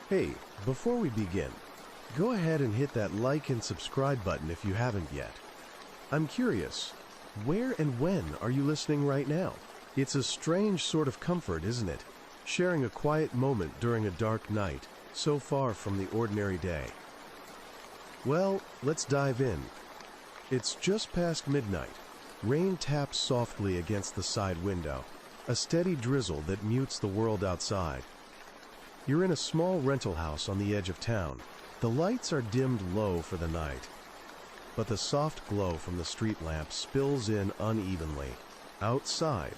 Hey, before we begin, go ahead and hit that like and subscribe button if you haven't yet. I'm curious, where and when are you listening right now? It's a strange sort of comfort, isn't it? Sharing a quiet moment during a dark night, so far from the ordinary day. Well, let's dive in. It's just past midnight. Rain taps softly against the side window, a steady drizzle that mutes the world outside. You're in a small rental house on the edge of town. The lights are dimmed low for the night, but the soft glow from the street lamp spills in unevenly. Outside,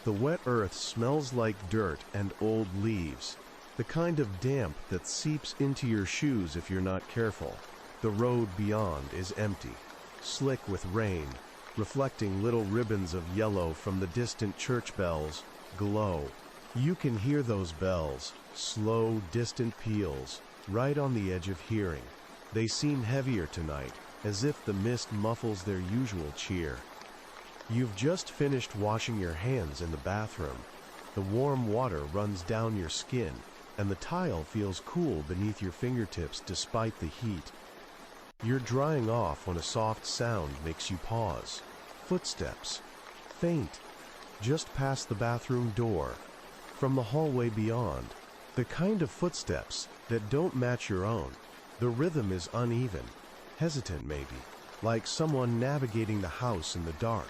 the wet earth smells like dirt and old leaves, the kind of damp that seeps into your shoes if you're not careful. The road beyond is empty, slick with rain, reflecting little ribbons of yellow from the distant church bells glow. You can hear those bells, slow, distant peals, right on the edge of hearing. They seem heavier tonight, as if the mist muffles their usual cheer. You've just finished washing your hands in the bathroom. The warm water runs down your skin, and the tile feels cool beneath your fingertips despite the heat. You're drying off when a soft sound makes you pause. Footsteps, faint, just past the bathroom door. From the hallway beyond, the kind of footsteps that don't match your own. The rhythm is uneven, hesitant maybe, like someone navigating the house in the dark.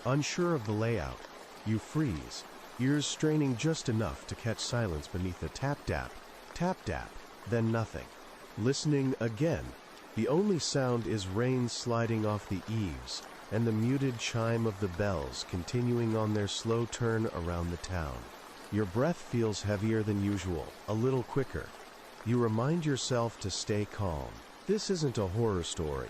Unsure of the layout, you freeze, ears straining just enough to catch silence beneath a tap-dap, then nothing. Listening again, the only sound is rain sliding off the eaves and the muted chime of the bells continuing on their slow turn around the town. Your breath feels heavier than usual, a little quicker. You remind yourself to stay calm. This isn't a horror story.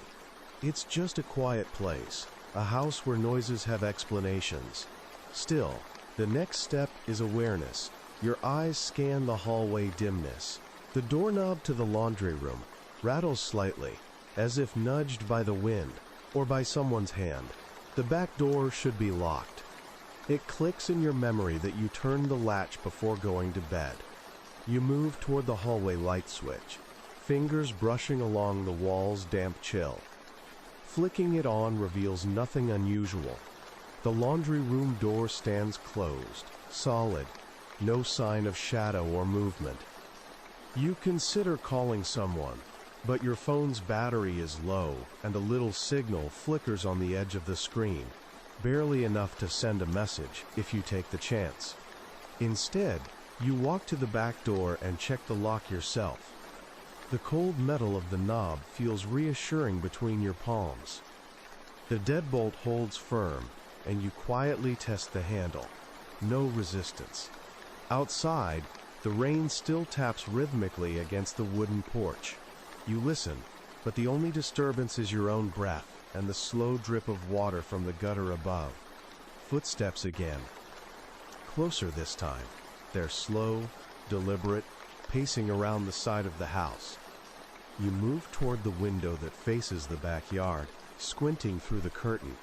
It's just a quiet place, a house where noises have explanations. Still, the next step is awareness. Your eyes scan the hallway dimness. The doorknob to the laundry room rattles slightly, as if nudged by the wind or by someone's hand. The back door should be locked. It clicks in your memory that you turned the latch before going to bed. You move toward the hallway light switch, fingers brushing along the wall's damp chill. Flicking it on reveals nothing unusual. The laundry room door stands closed, solid, no sign of shadow or movement. You consider calling someone, but your phone's battery is low and a little signal flickers on the edge of the screen, barely enough to send a message if you take the chance. Instead, you walk to the back door and check the lock yourself. The cold metal of the knob feels reassuring between your palms. The deadbolt holds firm, and you quietly test the handle. No resistance. Outside, the rain still taps rhythmically against the wooden porch. You listen, but the only disturbance is your own breath and the slow drip of water from the gutter above. Footsteps again. Closer this time. They're slow, deliberate, pacing around the side of the house. You move toward the window that faces the backyard, squinting through the curtain,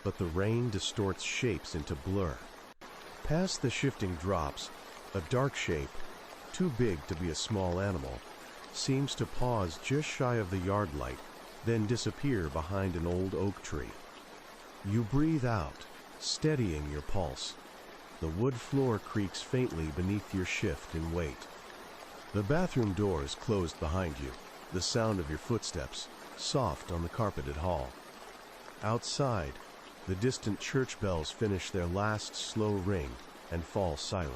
but the rain distorts shapes into blur. Past the shifting drops, a dark shape, too big to be a small animal, seems to pause just shy of the yard light, then disappear behind an old oak tree. You breathe out, steadying your pulse. The wood floor creaks faintly beneath your shift in weight. The bathroom door is closed behind you, the sound of your footsteps, soft on the carpeted hall. Outside, the distant church bells finish their last slow ring and fall silent.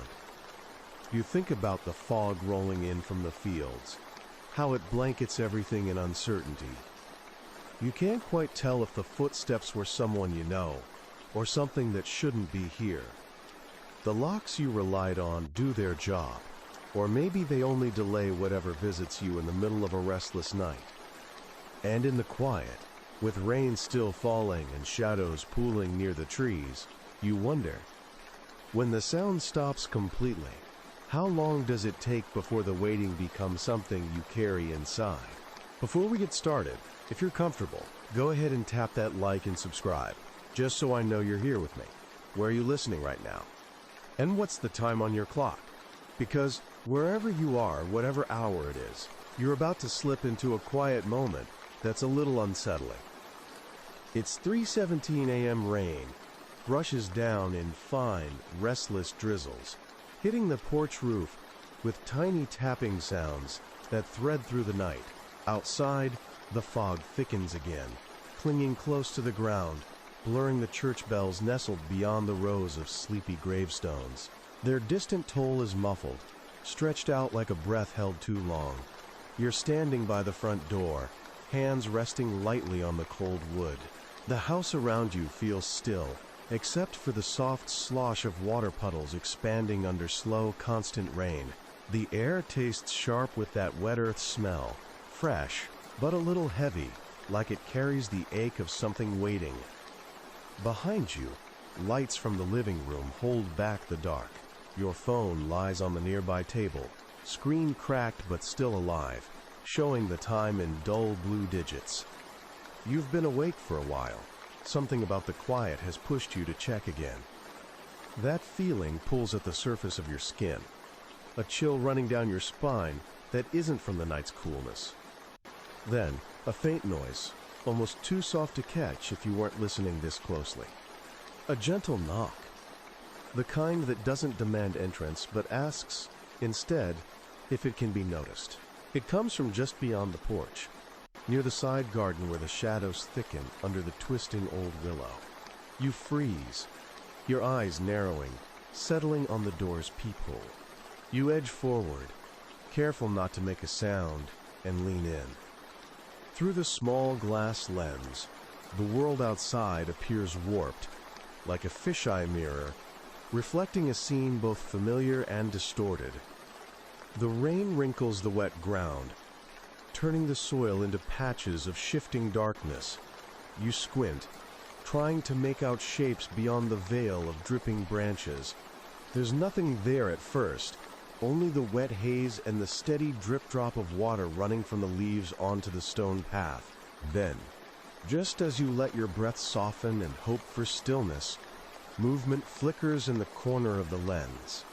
You think about the fog rolling in from the fields, how it blankets everything in uncertainty. You can't quite tell if the footsteps were someone you know, or something that shouldn't be here. The locks you relied on do their job, or maybe they only delay whatever visits you in the middle of a restless night. And in the quiet, with rain still falling and shadows pooling near the trees, you wonder, when the sound stops completely, how long does it take before the waiting becomes something you carry inside? Before we get started, if you're comfortable, go ahead and tap that like and subscribe, just so I know you're here with me. Where are you listening right now? And what's the time on your clock? Because Wherever you are, whatever hour it is, you're about to slip into a quiet moment that's a little unsettling. It's 3:17 a.m. rain brushes down in fine, restless drizzles, hitting the porch roof with tiny tapping sounds that thread through the night. Outside, the fog thickens again, clinging close to the ground, blurring the church bells nestled beyond the rows of sleepy gravestones. Their distant toll is muffled, stretched out like a breath held too long. You're standing by the front door, hands resting lightly on the cold wood. The house around you feels still, except for the soft slosh of water puddles expanding under slow, constant rain. The air tastes sharp with that wet earth smell, fresh, but a little heavy, like it carries the ache of something waiting. Behind you, lights from the living room hold back the dark. Your phone lies on the nearby table, screen cracked but still alive, showing the time in dull blue digits. You've been awake for a while. Something about the quiet has pushed you to check again. That feeling pulls at the surface of your skin, a chill running down your spine that isn't from the night's coolness. Then, a faint noise, almost too soft to catch if you weren't listening this closely. A gentle knock. The kind that doesn't demand entrance but asks, instead, if it can be noticed. It comes from just beyond the porch, near the side garden where the shadows thicken under the twisting old willow. You freeze, your eyes narrowing, settling on the door's peephole. You edge forward, careful not to make a sound, and lean in. Through the small glass lens, the world outside appears warped, like a fisheye mirror, reflecting a scene both familiar and distorted. The rain wrinkles the wet ground, turning the soil into patches of shifting darkness. You squint, trying to make out shapes beyond the veil of dripping branches. There's nothing there at first, only the wet haze and the steady drip-drop of water running from the leaves onto the stone path. Then, just as you let your breath soften and hope for stillness, movement flickers in the corner of the lens.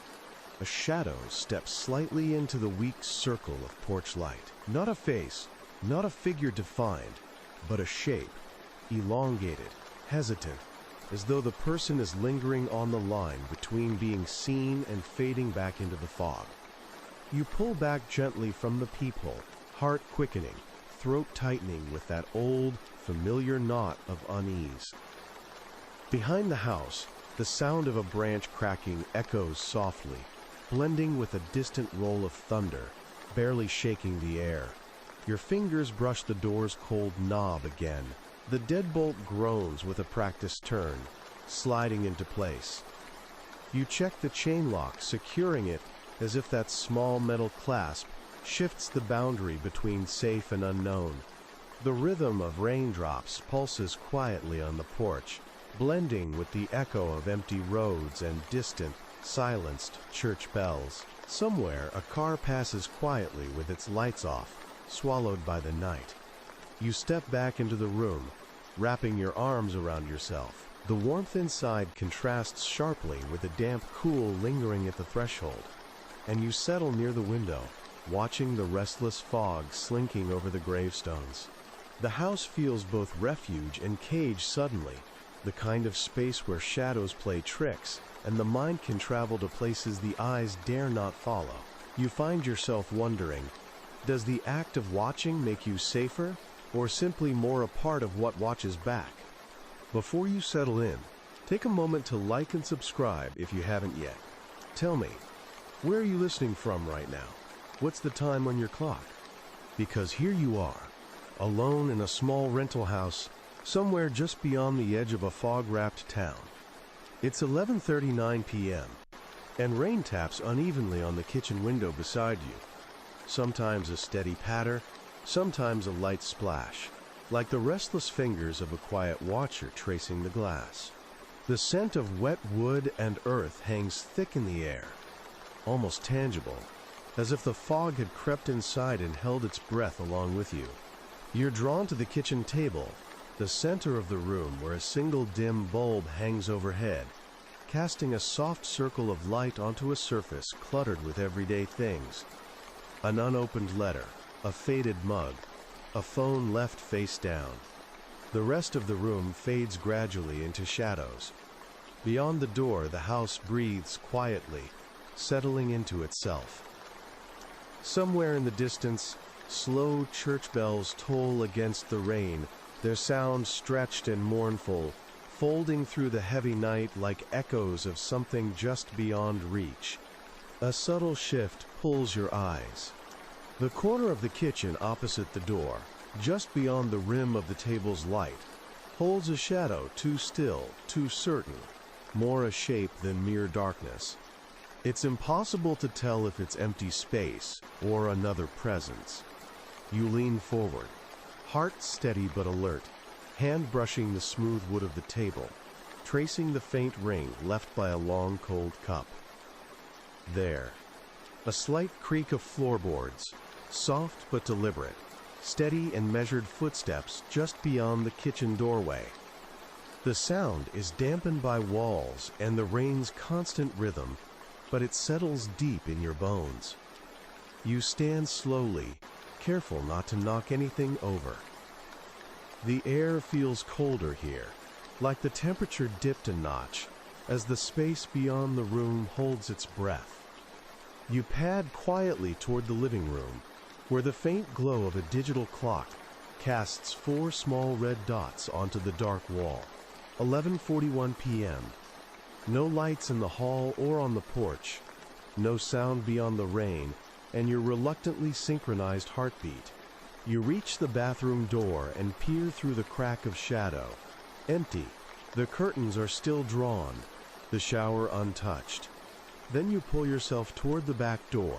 A shadow steps slightly into the weak circle of porch light. Not a face, not a figure defined, but a shape, elongated, hesitant, as though the person is lingering on the line between being seen and fading back into the fog. You pull back gently from the peephole, heart quickening, throat tightening with that old, familiar knot of unease. Behind the house, the sound of a branch cracking echoes softly, blending with a distant roll of thunder, barely shaking the air. Your fingers brush the door's cold knob again. The deadbolt groans with a practiced turn, sliding into place. You check the chain lock, securing it as if that small metal clasp shifts the boundary between safe and unknown. The rhythm of raindrops pulses quietly on the porch, blending with the echo of empty roads and distant, silenced church bells. Somewhere, a car passes quietly with its lights off, swallowed by the night. You step back into the room, wrapping your arms around yourself. The warmth inside contrasts sharply with the damp cool lingering at the threshold, and you settle near the window, watching the restless fog slinking over the gravestones. The house feels both refuge and cage suddenly, the kind of space where shadows play tricks, and the mind can travel to places the eyes dare not follow. You find yourself wondering, does the act of watching make you safer, or simply more a part of what watches back? Before you settle in, take a moment to like and subscribe if you haven't yet. Tell me, where are you listening from right now? What's the time on your clock? Because here you are, alone in a small rental house, somewhere just beyond the edge of a fog-wrapped town. It's 11:39 p.m., and rain taps unevenly on the kitchen window beside you. Sometimes a steady patter, sometimes a light splash, like the restless fingers of a quiet watcher tracing the glass. The scent of wet wood and earth hangs thick in the air, almost tangible, as if the fog had crept inside and held its breath along with you. You're drawn to the kitchen table, the center of the room where a single dim bulb hangs overhead, casting a soft circle of light onto a surface cluttered with everyday things. An unopened letter, a faded mug, a phone left face down. The rest of the room fades gradually into shadows. Beyond the door, the house breathes quietly, settling into itself. Somewhere in the distance, slow church bells toll against the rain, their sound stretched and mournful, folding through the heavy night like echoes of something just beyond reach. A subtle shift pulls your eyes. The corner of the kitchen opposite the door, just beyond the rim of the table's light, holds a shadow too still, too certain, more a shape than mere darkness. It's impossible to tell if it's empty space or another presence. You lean forward, heart steady but alert, hand brushing the smooth wood of the table, tracing the faint ring left by a long cold cup. There, a slight creak of floorboards, soft but deliberate, steady and measured footsteps just beyond the kitchen doorway. The sound is dampened by walls and the rain's constant rhythm, but it settles deep in your bones. You stand slowly, careful not to knock anything over. The air feels colder here, like the temperature dipped a notch, as the space beyond the room holds its breath. You pad quietly toward the living room, where the faint glow of a digital clock casts 4 small red dots onto the dark wall. 11:41 p.m. No lights in the hall or on the porch, no sound beyond the rain, and your reluctantly synchronized heartbeat. You reach the bathroom door and peer through the crack of shadow. Empty. The curtains are still drawn, the shower untouched. Then you pull yourself toward the back door,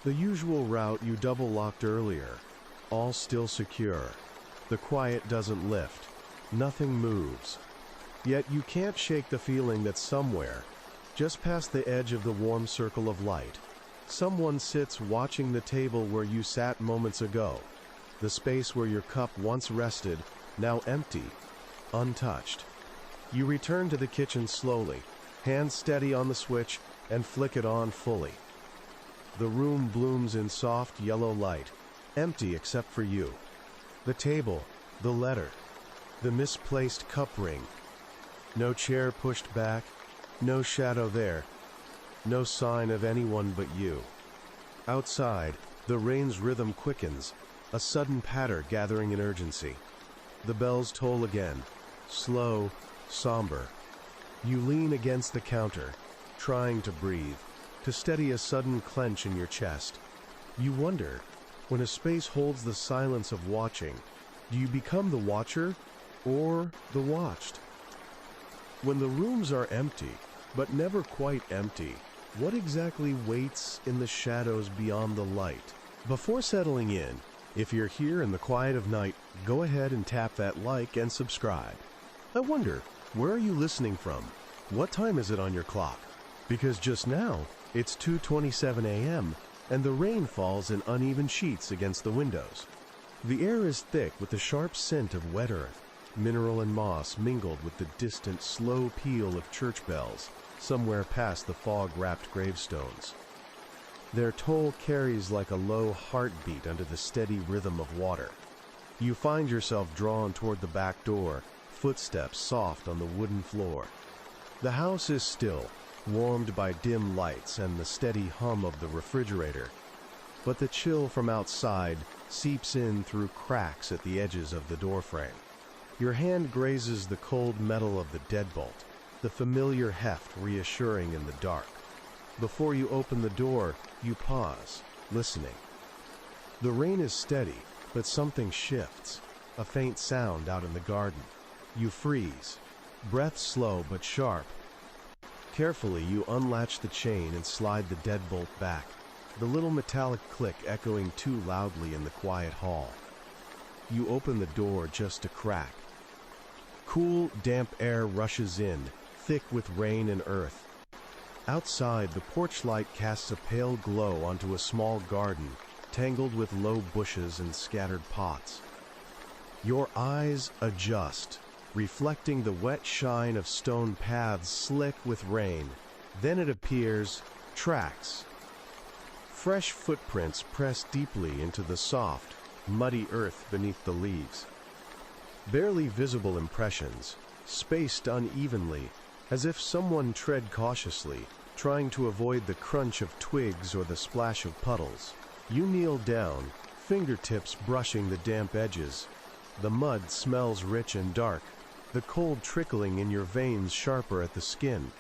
the usual route you double-locked earlier, all still secure. The quiet doesn't lift. Nothing moves. Yet you can't shake the feeling that somewhere, just past the edge of the warm circle of light, someone sits watching the table where you sat moments ago, the space where your cup once rested, now empty, untouched. You return to the kitchen slowly, hands steady on the switch, and flick it on fully. The room blooms in soft yellow light, empty except for you. The table, the letter, the misplaced cup ring. No chair pushed back, no shadow there, no sign of anyone but you. Outside, the rain's rhythm quickens, a sudden patter gathering in urgency. The bells toll again, slow, somber. You lean against the counter, trying to breathe, to steady a sudden clench in your chest. You wonder, when a space holds the silence of watching, do you become the watcher or the watched? When the rooms are empty, but never quite empty, what exactly waits in the shadows beyond the light? Before settling in, if you're here in the quiet of night, go ahead and tap that like and subscribe. I wonder, where are you listening from? What time is it on your clock? Because just now, it's 2:27 a.m., and the rain falls in uneven sheets against the windows. The air is thick with the sharp scent of wet earth, mineral and moss mingled with the distant, slow peal of church bells, somewhere past the fog-wrapped gravestones. Their toll carries like a low heartbeat under the steady rhythm of water. You find yourself drawn toward the back door, footsteps soft on the wooden floor. The house is still, warmed by dim lights and the steady hum of the refrigerator, but the chill from outside seeps in through cracks at the edges of the doorframe. Your hand grazes the cold metal of the deadbolt, the familiar heft reassuring in the dark. Before you open the door, you pause, listening. The rain is steady, but something shifts, a faint sound out in the garden. You freeze, breath slow but sharp. Carefully, you unlatch the chain and slide the deadbolt back, the little metallic click echoing too loudly in the quiet hall. You open the door just a crack. Cool, damp air rushes in, thick with rain and earth. Outside, the porch light casts a pale glow onto a small garden, tangled with low bushes and scattered pots. Your eyes adjust, reflecting the wet shine of stone paths slick with rain. Then it appears, tracks. Fresh footprints press deeply into the soft, muddy earth beneath the leaves. Barely visible impressions, spaced unevenly, as if someone tread cautiously, trying to avoid the crunch of twigs or the splash of puddles. You kneel down, fingertips brushing the damp edges. The mud smells rich and dark, the cold trickling in your veins sharper at the skin.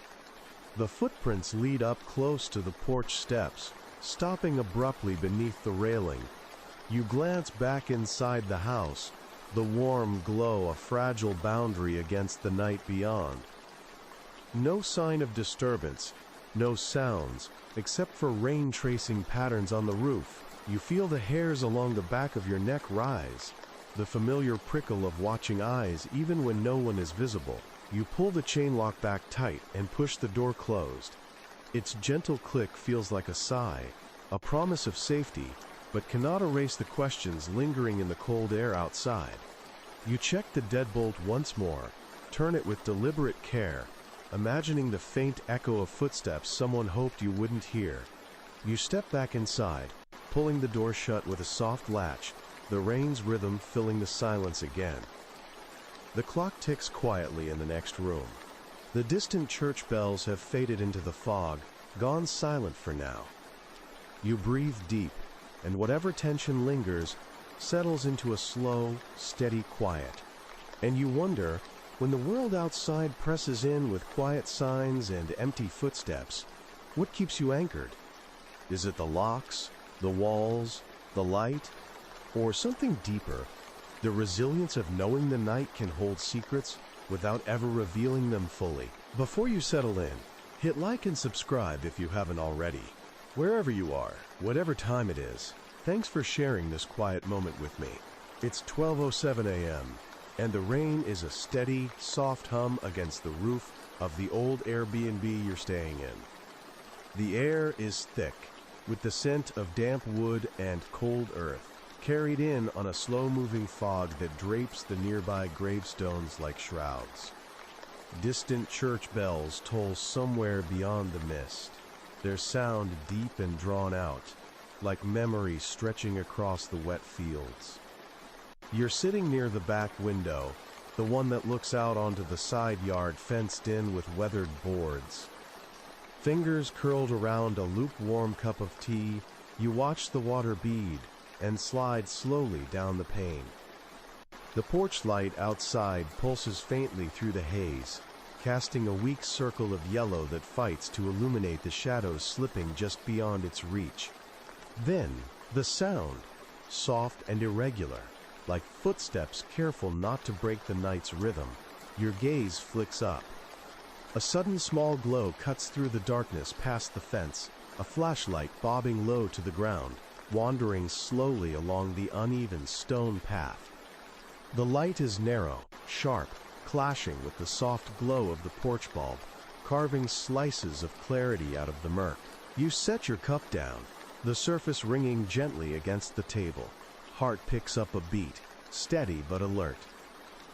The footprints lead up close to the porch steps, stopping abruptly beneath the railing. You glance back inside the house, the warm glow a fragile boundary against the night beyond. No sign of disturbance, no sounds, except for rain tracing patterns on the roof. You feel the hairs along the back of your neck rise, the familiar prickle of watching eyes even when no one is visible. You pull the chain lock back tight and push the door closed. Its gentle click feels like a sigh, a promise of safety, but cannot erase the questions lingering in the cold air outside. You check the deadbolt once more, turn it with deliberate care, imagining the faint echo of footsteps someone hoped you wouldn't hear. You step back inside, pulling the door shut with a soft latch, the rain's rhythm filling the silence again. The clock ticks quietly in the next room. The distant church bells have faded into the fog, gone silent for now. You breathe deep, and whatever tension lingers settles into a slow, steady quiet. And you wonder, when the world outside presses in with quiet signs and empty footsteps, what keeps you anchored? Is it the locks, the walls, the light, or something deeper, the resilience of knowing the night can hold secrets without ever revealing them fully? Before you settle in, hit like and subscribe if you haven't already. Wherever you are, whatever time it is, thanks for sharing this quiet moment with me. It's 12:07 a.m., and the rain is a steady, soft hum against the roof of the old Airbnb you're staying in. The air is thick, with the scent of damp wood and cold earth, carried in on a slow-moving fog that drapes the nearby gravestones like shrouds. Distant church bells toll somewhere beyond the mist, their sound deep and drawn out, like memory stretching across the wet fields. You're sitting near the back window, the one that looks out onto the side yard fenced in with weathered boards. Fingers curled around a lukewarm cup of tea, you watch the water bead and slide slowly down the pane. The porch light outside pulses faintly through the haze, casting a weak circle of yellow that fights to illuminate the shadows slipping just beyond its reach. Then, the sound, soft and irregular, like footsteps careful not to break the night's rhythm. Your gaze flicks up. A sudden small glow cuts through the darkness past the fence, a flashlight bobbing low to the ground, wandering slowly along the uneven stone path. The light is narrow, sharp, clashing with the soft glow of the porch bulb, carving slices of clarity out of the murk. You set your cup down, the surface ringing gently against the table. Heart picks up a beat, steady but alert.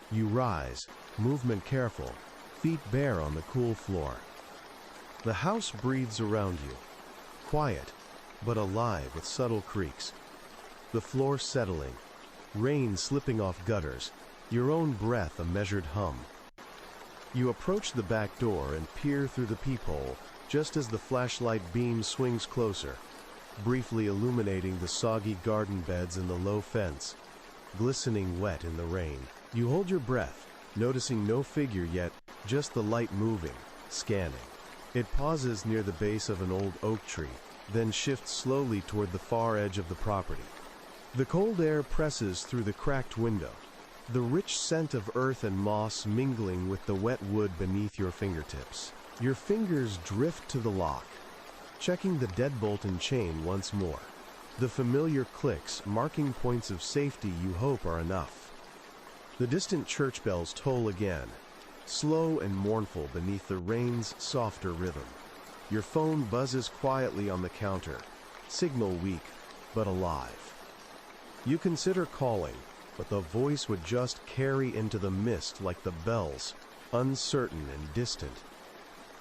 You rise, movement careful, feet bare on the cool floor. The house breathes around you, quiet, but alive with subtle creaks. The floor settling, rain slipping off gutters, your own breath a measured hum. You approach the back door and peer through the peephole, just as the flashlight beam swings closer, briefly illuminating the soggy garden beds and the low fence, glistening wet in the rain. You hold your breath, noticing no figure yet, just the light moving, scanning. It pauses near the base of an old oak tree, then shifts slowly toward the far edge of the property. The cold air presses through the cracked window, the rich scent of earth and moss mingling with the wet wood beneath your fingertips. Your fingers drift to the lock, checking the deadbolt and chain once more. The familiar clicks, marking points of safety you hope are enough. The distant church bells toll again, slow and mournful beneath the rain's softer rhythm. Your phone buzzes quietly on the counter, signal weak, but alive. You consider calling, but the voice would just carry into the mist like the bells, uncertain and distant.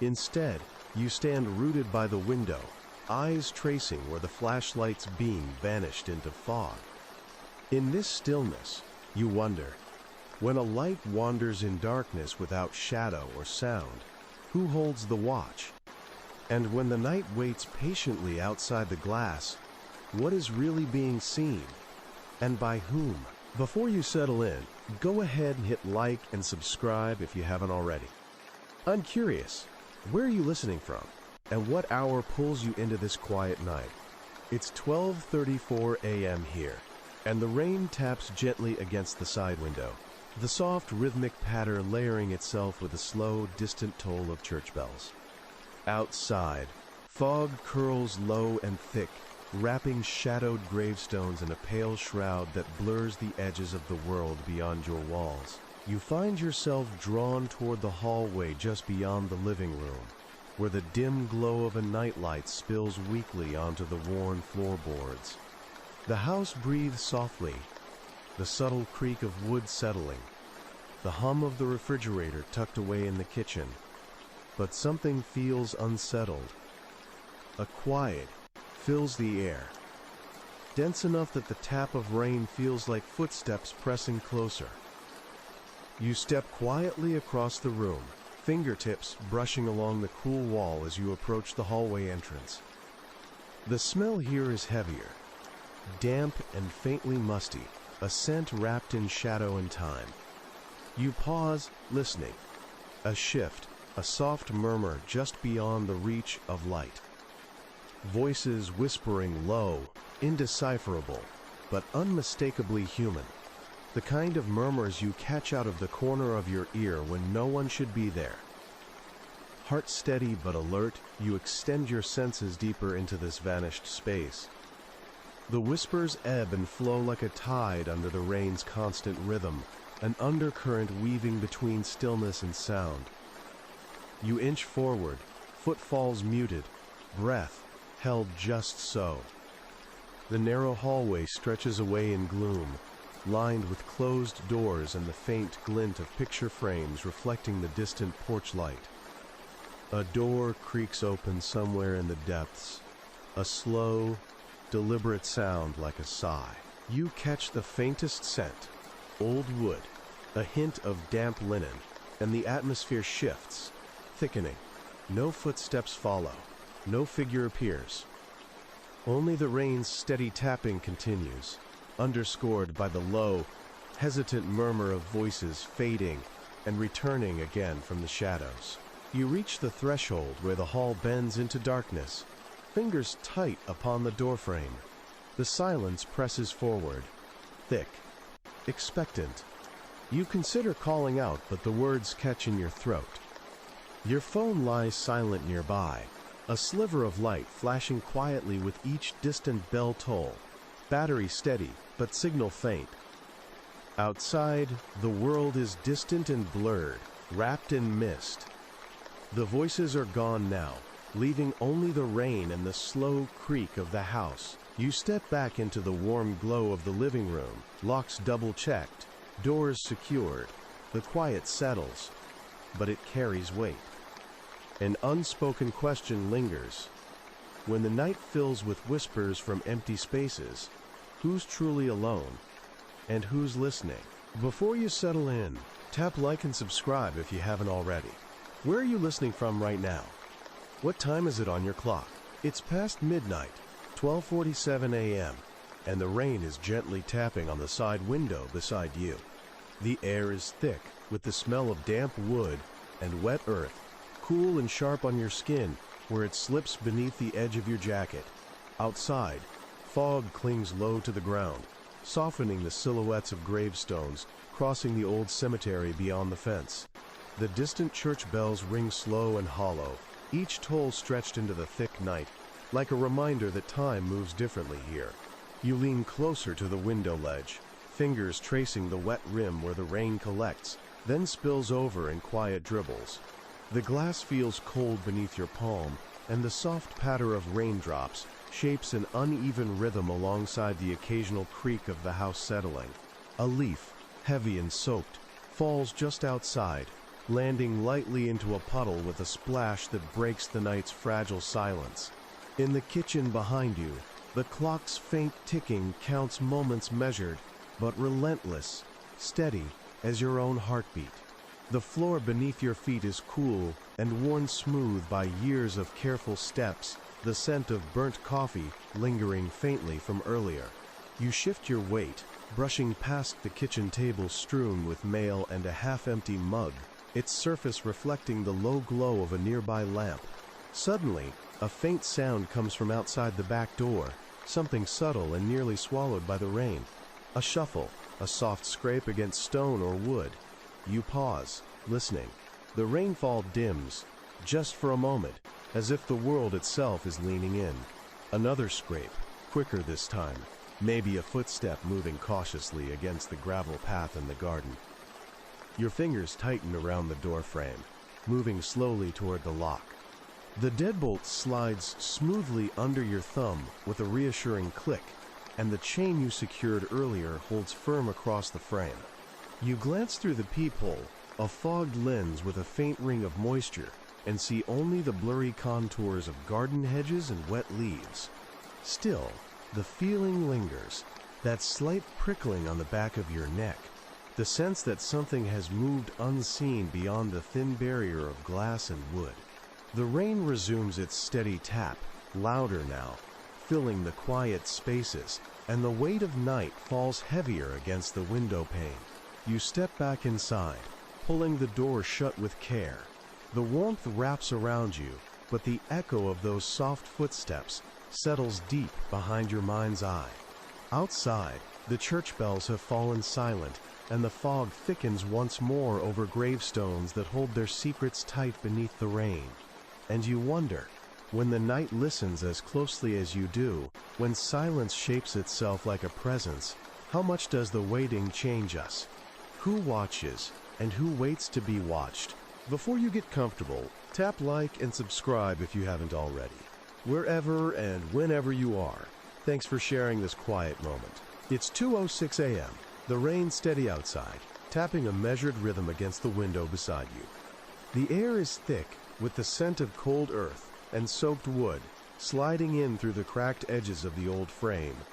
Instead, you stand rooted by the window, eyes tracing where the flashlight's beam vanished into fog. In this stillness, you wonder, when a light wanders in darkness without shadow or sound, who holds the watch? And when the night waits patiently outside the glass, what is really being seen? And by whom? Before you settle in, go ahead and hit like and subscribe if you haven't already. I'm curious, where are you listening from? And what hour pulls you into this quiet night? It's 12:34 a.m. here, and the rain taps gently against the side window, the soft rhythmic patter layering itself with a slow, distant toll of church bells. Outside, fog curls low and thick, wrapping shadowed gravestones in a pale shroud that blurs the edges of the world beyond your walls. You find yourself drawn toward the hallway just beyond the living room, where the dim glow of a nightlight spills weakly onto the worn floorboards. The house breathes softly, the subtle creak of wood settling, the hum of the refrigerator tucked away in the kitchen. But something feels unsettled. A quiet fills the air, dense enough that the tap of rain feels like footsteps pressing closer. You step quietly across the room, fingertips brushing along the cool wall as you approach the hallway entrance. The smell here is heavier, damp and faintly musty, a scent wrapped in shadow and time. You pause, listening. A shift, a soft murmur just beyond the reach of light. Voices whispering low, indecipherable, but unmistakably human. The kind of murmurs you catch out of the corner of your ear when no one should be there. Heart steady but alert, you extend your senses deeper into this vanished space. The whispers ebb and flow like a tide under the rain's constant rhythm, an undercurrent weaving between stillness and sound. You inch forward, footfalls muted, breath held just so. The narrow hallway stretches away in gloom, lined with closed doors and the faint glint of picture frames reflecting the distant porch light. A door creaks open somewhere in the depths, a slow, deliberate sound like a sigh. You catch the faintest scent, old wood, a hint of damp linen, and the atmosphere shifts, thickening. No footsteps follow, no figure appears. Only the rain's steady tapping continues, underscored by the low, hesitant murmur of voices fading and returning again from the shadows. You reach the threshold where the hall bends into darkness, fingers tight upon the doorframe. The silence presses forward, thick, expectant. You consider calling out, but the words catch in your throat. Your phone lies silent nearby, a sliver of light flashing quietly with each distant bell toll, battery steady, but signal faint. Outside, the world is distant and blurred, wrapped in mist. The voices are gone now, leaving only the rain and the slow creak of the house. You step back into the warm glow of the living room, locks double-checked, doors secured. The quiet settles, but it carries weight. An unspoken question lingers. When the night fills with whispers from empty spaces, who's truly alone, and who's listening? Before you settle in, tap like and subscribe if you haven't already. Where are you listening from right now? What time is it on your clock? It's past midnight, 12:47 a.m., and the rain is gently tapping on the side window beside you. The air is thick with the smell of damp wood and wet earth, cool and sharp on your skin where it slips beneath the edge of your jacket. Outside, fog clings low to the ground, softening the silhouettes of gravestones crossing the old cemetery beyond the fence. The distant church bells ring slow and hollow, each toll stretched into the thick night, like a reminder that time moves differently here. You lean closer to the window ledge, fingers tracing the wet rim where the rain collects, then spills over in quiet dribbles. The glass feels cold beneath your palm, and the soft patter of raindrops shapes an uneven rhythm alongside the occasional creak of the house settling. A leaf, heavy and soaked, falls just outside, landing lightly into a puddle with a splash that breaks the night's fragile silence. In the kitchen behind you, the clock's faint ticking counts moments measured, but relentless, steady as your own heartbeat. The floor beneath your feet is cool and worn smooth by years of careful steps, the scent of burnt coffee lingering faintly from earlier. You shift your weight, brushing past the kitchen table strewn with mail and a half-empty mug, its surface reflecting the low glow of a nearby lamp. Suddenly, a faint sound comes from outside the back door, something subtle and nearly swallowed by the rain. A shuffle, a soft scrape against stone or wood. You pause, listening. The rainfall dims, just for a moment, as if the world itself is leaning in. Another scrape, quicker this time, maybe a footstep moving cautiously against the gravel path in the garden. Your fingers tighten around the door frame, moving slowly toward the lock. The deadbolt slides smoothly under your thumb with a reassuring click, and the chain you secured earlier holds firm across the frame. You glance through the peephole, a fogged lens with a faint ring of moisture, and see only the blurry contours of garden hedges and wet leaves. Still, the feeling lingers, that slight prickling on the back of your neck, the sense that something has moved unseen beyond the thin barrier of glass and wood. The rain resumes its steady tap, louder now, filling the quiet spaces, and the weight of night falls heavier against the window pane. You step back inside, pulling the door shut with care. The warmth wraps around you, but the echo of those soft footsteps settles deep behind your mind's eye. Outside, the church bells have fallen silent, and the fog thickens once more over gravestones that hold their secrets tight beneath the rain. And you wonder, when the night listens as closely as you do, when silence shapes itself like a presence, how much does the waiting change us? Who watches, and who waits to be watched? Before you get comfortable, tap like and subscribe if you haven't already. Wherever and whenever you are, thanks for sharing this quiet moment. It's 2:06 a.m., the rain steady outside, tapping a measured rhythm against the window beside you. The air is thick, with the scent of cold earth and soaked wood sliding in through the cracked edges of the old frame.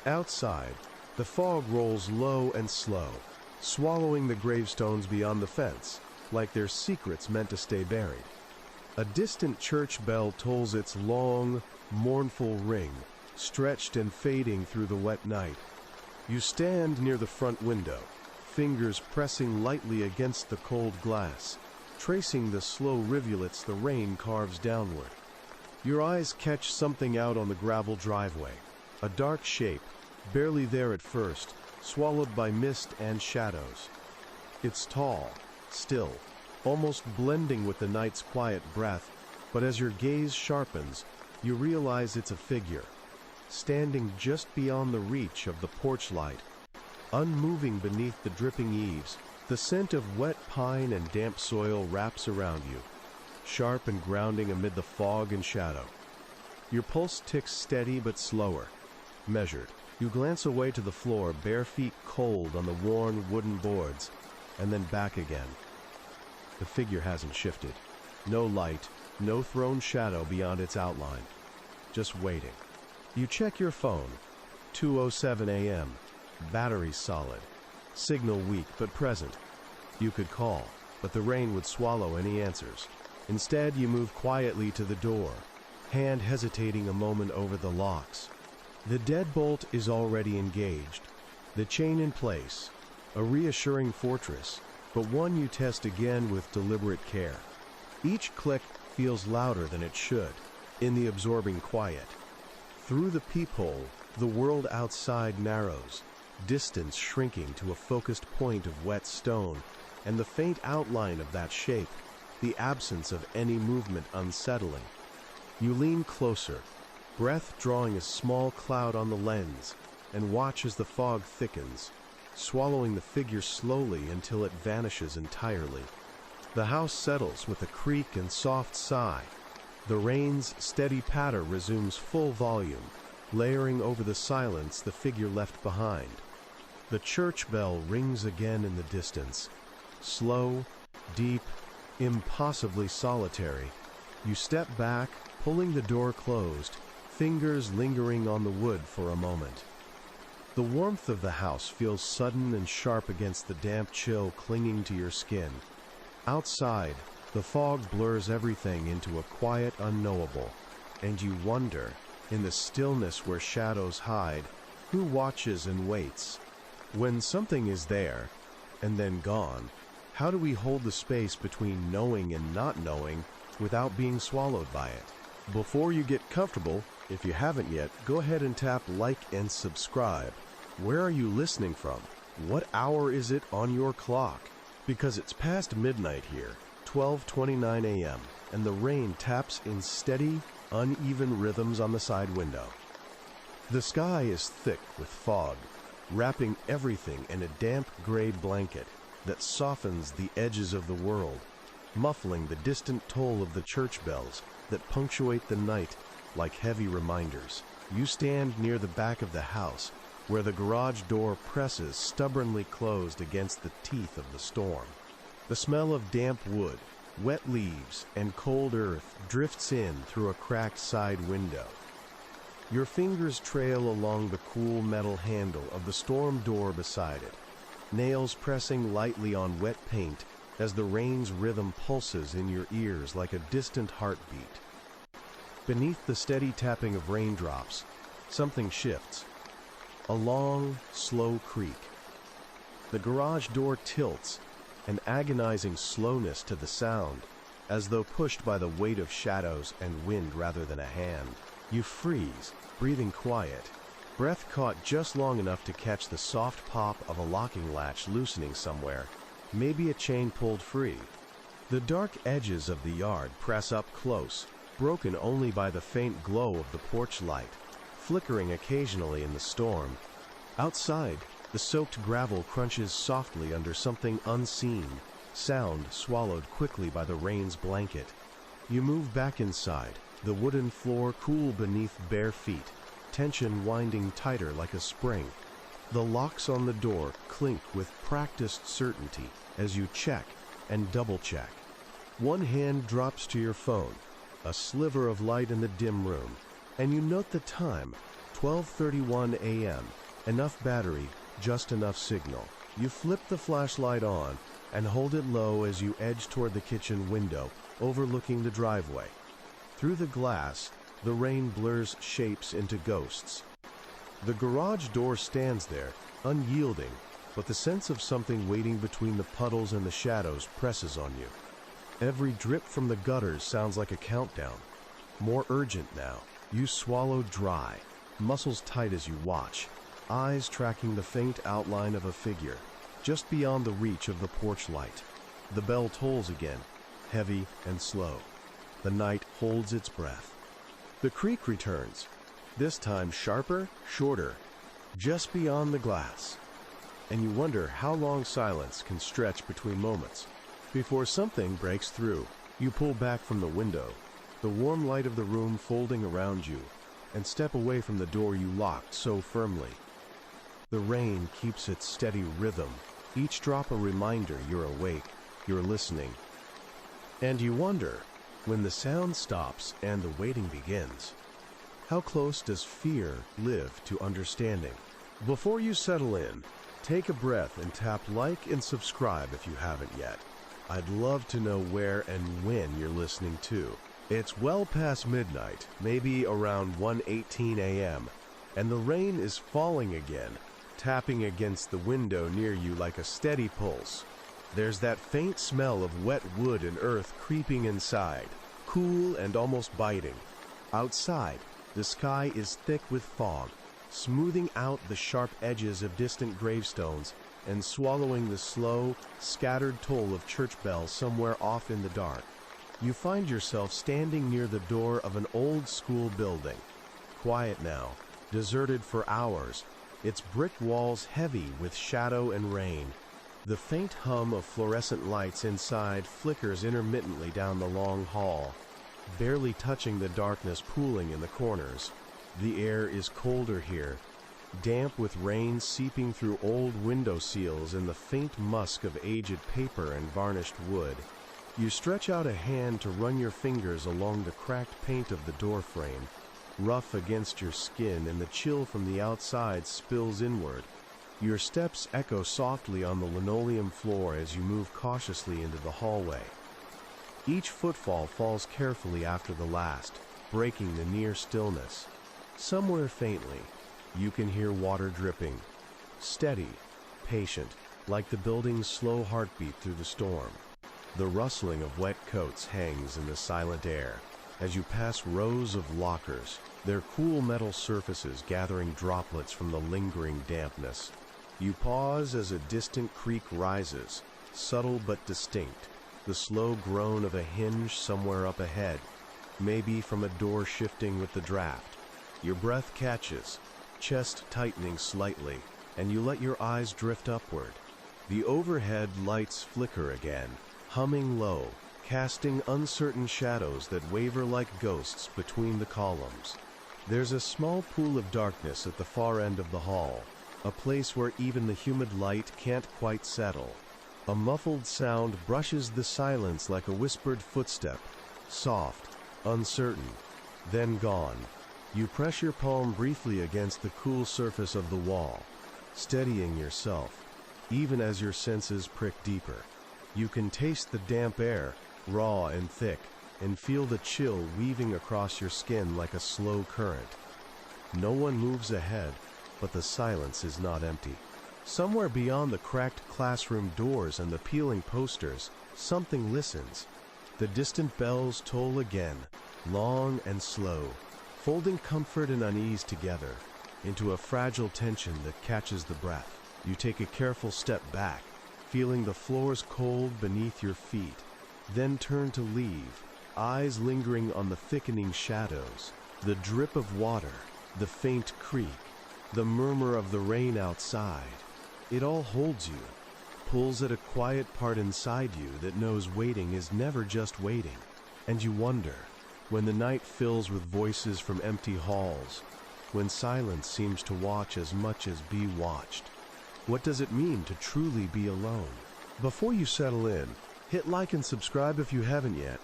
Outside, the fog rolls low and slow, swallowing the gravestones beyond the fence, like they're secrets meant to stay buried. A distant church bell tolls its long, mournful ring, stretched and fading through the wet night. You stand near the front window, fingers pressing lightly against the cold glass, tracing the slow rivulets the rain carves downward. Your eyes catch something out on the gravel driveway, a dark shape, barely there at first, swallowed by mist and shadows. It's tall, still, almost blending with the night's quiet breath, but as your gaze sharpens, you realize it's a figure, standing just beyond the reach of the porch light, unmoving beneath the dripping eaves. The scent of wet pine and damp soil wraps around you, sharp and grounding amid the fog and shadow. Your pulse ticks steady but slower, measured. You glance away to the floor, bare feet cold on the worn wooden boards, and then back again. The figure hasn't shifted. No light, no thrown shadow beyond its outline. Just waiting. You check your phone. 2:07 a.m. Battery solid. Signal weak but present. You could call, but the rain would swallow any answers. Instead, you move quietly to the door, hand hesitating a moment over the locks. The deadbolt is already engaged, the chain in place, a reassuring fortress, but one you test again with deliberate care. Each click feels louder than it should, in the absorbing quiet. Through the peephole, the world outside narrows, distance shrinking to a focused point of wet stone, and the faint outline of that shape, the absence of any movement unsettling. You lean closer, breath drawing a small cloud on the lens, and watch as the fog thickens, swallowing the figure slowly until it vanishes entirely. The house settles with a creak and soft sigh. The rain's steady patter resumes full volume, layering over the silence the figure left behind. The church bell rings again in the distance. Slow, deep, impossibly solitary. You step back, pulling the door closed, fingers lingering on the wood for a moment. The warmth of the house feels sudden and sharp against the damp chill clinging to your skin. Outside, the fog blurs everything into a quiet unknowable, and you wonder, in the stillness where shadows hide, who watches and waits. When something is there, and then gone, how do we hold the space between knowing and not knowing without being swallowed by it? Before you get comfortable, if you haven't yet, go ahead and tap like and subscribe. Where are you listening from? What hour is it on your clock? Because it's past midnight here, 12:29 a.m., and the rain taps in steady, uneven rhythms on the side window. The sky is thick with fog, wrapping everything in a damp gray blanket that softens the edges of the world, muffling the distant toll of the church bells that punctuate the night like heavy reminders. You stand near the back of the house, where the garage door presses stubbornly closed against the teeth of the storm. The smell of damp wood, wet leaves, and cold earth drifts in through a cracked side window. Your fingers trail along the cool metal handle of the storm door beside it, nails pressing lightly on wet paint as the rain's rhythm pulses in your ears like a distant heartbeat. Beneath the steady tapping of raindrops, something shifts. A long, slow creak. The garage door tilts, an agonizing slowness to the sound, as though pushed by the weight of shadows and wind rather than a hand. You freeze, breathing quiet, breath caught just long enough to catch the soft pop of a locking latch loosening somewhere, maybe a chain pulled free. The dark edges of the yard press up close, broken only by the faint glow of the porch light, flickering occasionally in the storm. Outside, the soaked gravel crunches softly under something unseen, sound swallowed quickly by the rain's blanket. You move back inside, the wooden floor cool beneath bare feet, tension winding tighter like a spring. The locks on the door clink with practiced certainty as you check and double-check. One hand drops to your phone, a sliver of light in the dim room, and you note the time, 12:31 a.m., enough battery, just enough signal. You flip the flashlight on and hold it low as you edge toward the kitchen window, overlooking the driveway. Through the glass, the rain blurs shapes into ghosts. The garage door stands there, unyielding, but the sense of something waiting between the puddles and the shadows presses on you. Every drip from the gutters sounds like a countdown. More urgent now. You swallow dry, muscles tight as you watch, eyes tracking the faint outline of a figure, just beyond the reach of the porch light. The bell tolls again, heavy and slow. The night holds its breath. The creak returns, this time sharper, shorter, just beyond the glass. And you wonder how long silence can stretch between moments. Before something breaks through, you pull back from the window, the warm light of the room folding around you, and step away from the door you locked so firmly. The rain keeps its steady rhythm, each drop a reminder you're awake, you're listening. And you wonder, when the sound stops and the waiting begins, how close does fear live to understanding? Before you settle in, take a breath and tap like and subscribe if you haven't yet. I'd love to know where and when you're listening to. It's well past midnight, maybe around 1:18 a.m., and the rain is falling again, tapping against the window near you like a steady pulse. There's that faint smell of wet wood and earth creeping inside, cool and almost biting. Outside, the sky is thick with fog, smoothing out the sharp edges of distant gravestones and swallowing the slow, scattered toll of church bells somewhere off in the dark. You find yourself standing near the door of an old school building. Quiet now, deserted for hours, its brick walls heavy with shadow and rain. The faint hum of fluorescent lights inside flickers intermittently down the long hall, barely touching the darkness pooling in the corners. The air is colder here, damp with rain seeping through old window seals and the faint musk of aged paper and varnished wood. You stretch out a hand to run your fingers along the cracked paint of the door frame, rough against your skin, and the chill from the outside spills inward. Your steps echo softly on the linoleum floor as you move cautiously into the hallway. Each footfall falls carefully after the last, breaking the near stillness. Somewhere faintly, you can hear water dripping, steady, patient, like the building's slow heartbeat through the storm. The rustling of wet coats hangs in the silent air as you pass rows of lockers, their cool metal surfaces gathering droplets from the lingering dampness. You pause as a distant creak rises, subtle but distinct, the slow groan of a hinge somewhere up ahead, maybe from a door shifting with the draft. Your breath catches, chest tightening slightly, and you let your eyes drift upward. The overhead lights flicker again, humming low, casting uncertain shadows that waver like ghosts between the columns. There's a small pool of darkness at the far end of the hall, a place where even the humid light can't quite settle. A muffled sound brushes the silence like a whispered footstep, soft, uncertain, then gone. You press your palm briefly against the cool surface of the wall, steadying yourself, even as your senses prick deeper. You can taste the damp air, raw and thick, and feel the chill weaving across your skin like a slow current. No one moves ahead, but the silence is not empty. Somewhere beyond the cracked classroom doors and the peeling posters, something listens. The distant bells toll again, long and slow, folding comfort and unease together into a fragile tension that catches the breath. You take a careful step back, feeling the floors cold beneath your feet, then turn to leave, eyes lingering on the thickening shadows, the drip of water, the faint creak, the murmur of the rain outside. It all holds you, pulls at a quiet part inside you that knows waiting is never just waiting. And you wonder, when the night fills with voices from empty halls, when silence seems to watch as much as be watched, what does it mean to truly be alone? Before you settle in, hit like and subscribe if you haven't yet.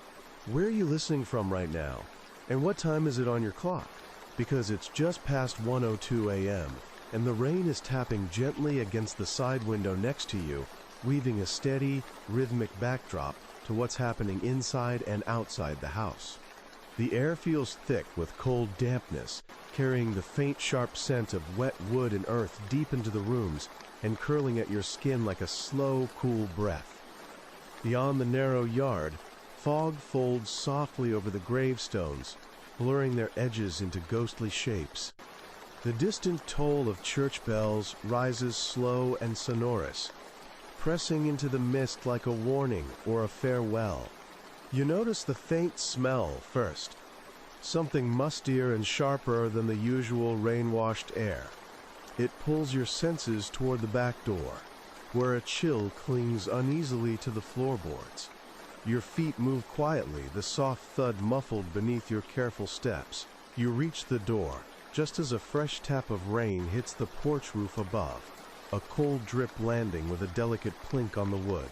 Where are you listening from right now? And what time is it on your clock? Because it's just past 1:02 a.m., and the rain is tapping gently against the side window next to you, weaving a steady, rhythmic backdrop to what's happening inside and outside the house. The air feels thick with cold dampness, carrying the faint, sharp scent of wet wood and earth deep into the rooms and curling at your skin like a slow, cool breath. Beyond the narrow yard, fog folds softly over the gravestones, blurring their edges into ghostly shapes. The distant toll of church bells rises slow and sonorous, pressing into the mist like a warning or a farewell. You notice the faint smell first, something mustier and sharper than the usual rain-washed air. It pulls your senses toward the back door, where a chill clings uneasily to the floorboards. Your feet move quietly, the soft thud muffled beneath your careful steps. You reach the door, just as a fresh tap of rain hits the porch roof above, a cold drip landing with a delicate plink on the wood.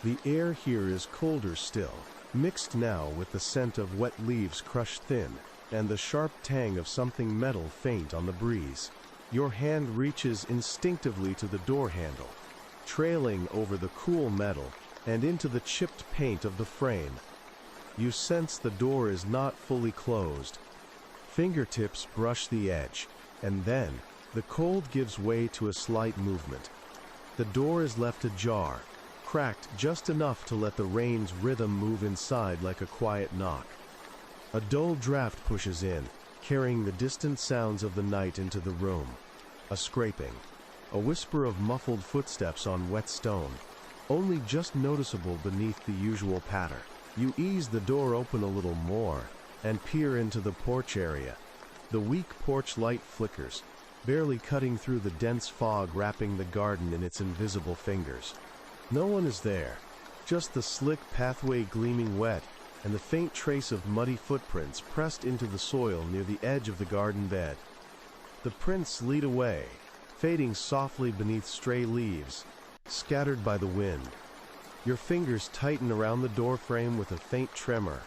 The air here is colder still, mixed now with the scent of wet leaves crushed thin, and the sharp tang of something metal faint on the breeze. Your hand reaches instinctively to the door handle, trailing over the cool metal and into the chipped paint of the frame. You sense the door is not fully closed. Fingertips brush the edge, and then the cold gives way to a slight movement. The door is left ajar, cracked just enough to let the rain's rhythm move inside like a quiet knock. A dull draft pushes in, carrying the distant sounds of the night into the room. A scraping, a whisper of muffled footsteps on wet stone, only just noticeable beneath the usual patter. You ease the door open a little more and peer into the porch area. The weak porch light flickers, barely cutting through the dense fog wrapping the garden in its invisible fingers. No one is there, just the slick pathway gleaming wet and the faint trace of muddy footprints pressed into the soil near the edge of the garden bed. The prints lead away, fading softly beneath stray leaves, scattered by the wind. Your fingers tighten around the doorframe with a faint tremor.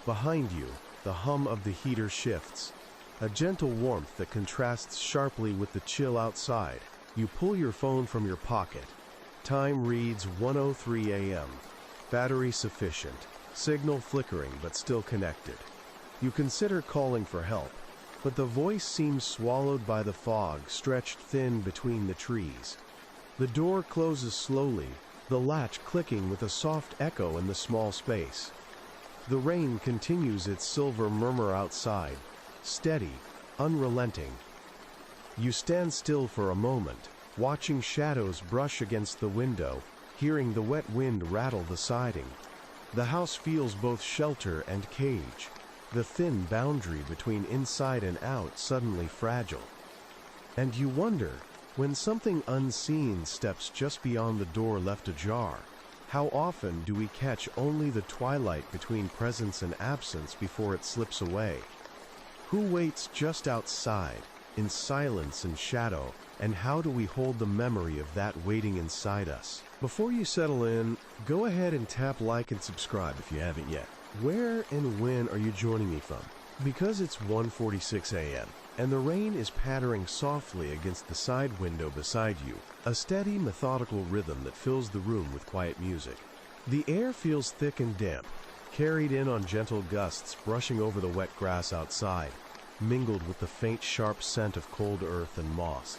Behind you, the hum of the heater shifts, a gentle warmth that contrasts sharply with the chill outside. You pull your phone from your pocket. Time reads 1:03 a.m. Battery sufficient. Signal flickering but still connected. You consider calling for help, but the voice seems swallowed by the fog stretched thin between the trees. The door closes slowly, the latch clicking with a soft echo in the small space. The rain continues its silver murmur outside, steady, unrelenting. You stand still for a moment, watching shadows brush against the window, hearing the wet wind rattle the siding. The house feels both shelter and cage, the thin boundary between inside and out suddenly fragile. And you wonder, when something unseen steps just beyond the door left ajar, how often do we catch only the twilight between presence and absence before it slips away? Who waits just outside, in silence and shadow, and how do we hold the memory of that waiting inside us? Before you settle in, go ahead and tap like and subscribe if you haven't yet. Where and when are you joining me from? Because it's 1:46 a.m. and the rain is pattering softly against the side window beside you, a steady, methodical rhythm that fills the room with quiet music. The air feels thick and damp, carried in on gentle gusts brushing over the wet grass outside, mingled with the faint, sharp scent of cold earth and moss.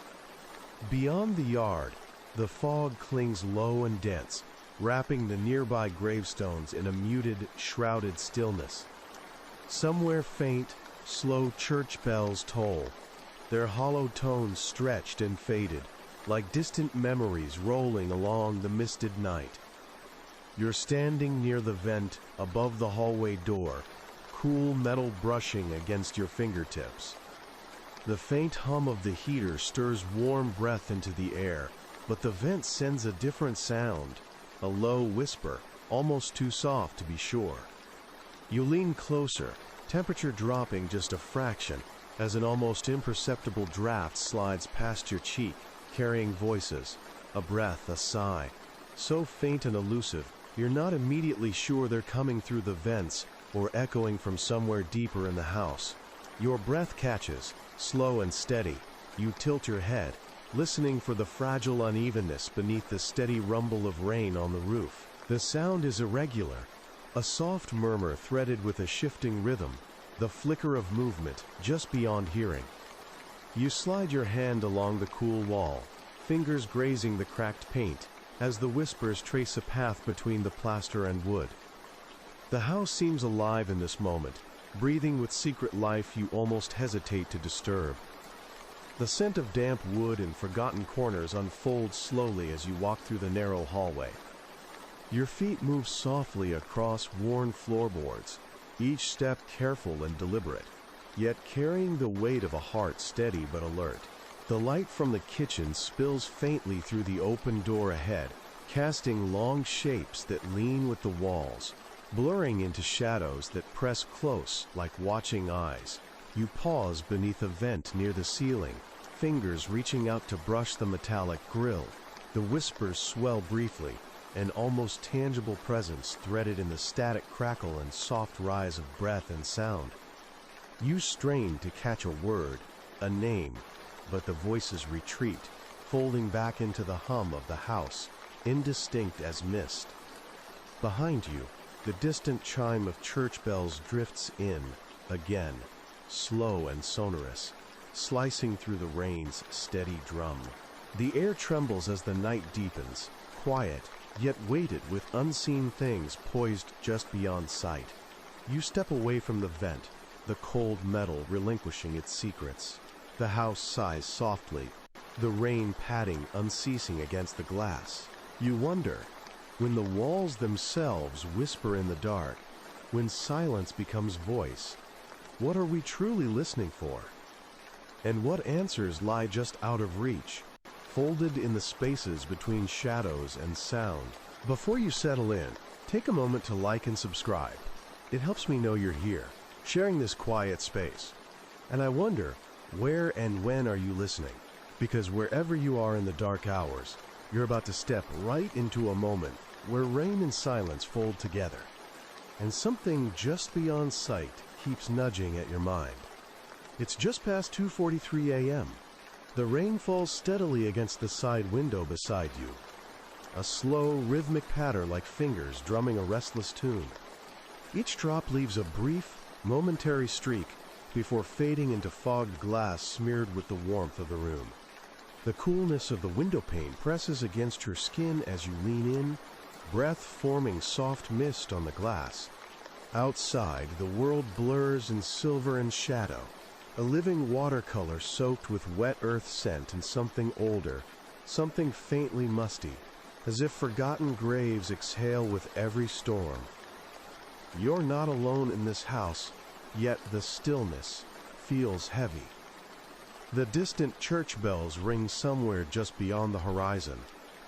Beyond the yard, the fog clings low and dense, wrapping the nearby gravestones in a muted, shrouded stillness. Somewhere faint, slow church bells toll, their hollow tones stretched and faded, like distant memories rolling along the misted night. You're standing near the vent above the hallway door, cool metal brushing against your fingertips. The faint hum of the heater stirs warm breath into the air, but the vent sends a different sound, a low whisper, almost too soft to be sure. You lean closer, temperature dropping just a fraction, as an almost imperceptible draft slides past your cheek, carrying voices, a breath, a sigh, so faint and elusive, you're not immediately sure they're coming through the vents or echoing from somewhere deeper in the house. Your breath catches, slow and steady. You tilt your head, listening for the fragile unevenness beneath the steady rumble of rain on the roof. The sound is irregular, a soft murmur threaded with a shifting rhythm, the flicker of movement just beyond hearing. You slide your hand along the cool wall, fingers grazing the cracked paint, as the whispers trace a path between the plaster and wood. The house seems alive in this moment, breathing with secret life you almost hesitate to disturb. The scent of damp wood and forgotten corners unfolds slowly as you walk through the narrow hallway. Your feet move softly across worn floorboards, each step careful and deliberate, yet carrying the weight of a heart steady but alert. The light from the kitchen spills faintly through the open door ahead, casting long shapes that lean with the walls, blurring into shadows that press close like watching eyes. You pause beneath a vent near the ceiling, fingers reaching out to brush the metallic grill. The whispers swell briefly, an almost tangible presence threaded in the static crackle and soft rise of breath and sound. You strain to catch a word, a name, but the voices retreat, folding back into the hum of the house, indistinct as mist. Behind you, the distant chime of church bells drifts in, again, slow and sonorous, slicing through the rain's steady drum. The air trembles as the night deepens, quiet, yet weighted with unseen things poised just beyond sight. You step away from the vent, the cold metal relinquishing its secrets. The house sighs softly, the rain padding unceasing against the glass. You wonder, when the walls themselves whisper in the dark, when silence becomes voice, what are we truly listening for? And what answers lie just out of reach, folded in the spaces between shadows and sound? Before you settle in, take a moment to like and subscribe. It helps me know you're here, sharing this quiet space. And I wonder, Where and when are you listening? Because wherever you are in the dark hours, you're about to step right into a moment where rain and silence fold together, and something just beyond sight keeps nudging at your mind. It's just past 2:43 a.m. The rain falls steadily against the side window beside you, a slow, rhythmic patter like fingers drumming a restless tune. Each drop leaves a brief, momentary streak before fading into fogged glass smeared with the warmth of the room. The coolness of the window pane presses against your skin as you lean in, breath forming soft mist on the glass. Outside, the world blurs in silver and shadow, a living watercolor soaked with wet earth scent and something older, something faintly musty, as if forgotten graves exhale with every storm. You're not alone in this house, yet the stillness feels heavy. The distant church bells ring somewhere just beyond the horizon,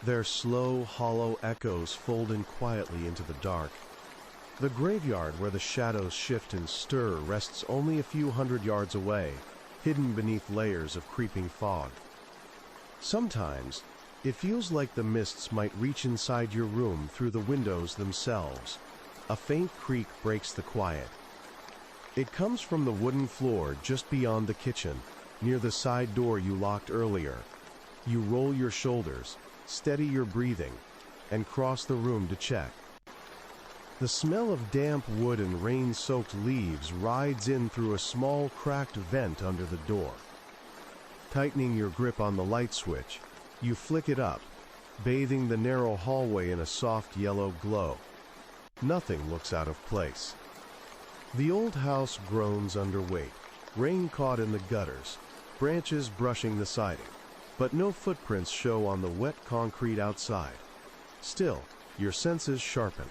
their slow, hollow echoes folding quietly into the dark. The graveyard where the shadows shift and stir rests only a few hundred yards away, hidden beneath layers of creeping fog. Sometimes, it feels like the mists might reach inside your room through the windows themselves. A faint creak breaks the quiet. It comes from the wooden floor just beyond the kitchen, near the side door you locked earlier. You roll your shoulders, steady your breathing, and cross the room to check. The smell of damp wood and rain-soaked leaves rides in through a small cracked vent under the door. Tightening your grip on the light switch, you flick it up, bathing the narrow hallway in a soft yellow glow. Nothing looks out of place. The old house groans under weight, rain caught in the gutters, branches brushing the siding, but no footprints show on the wet concrete outside. Still, your senses sharpen.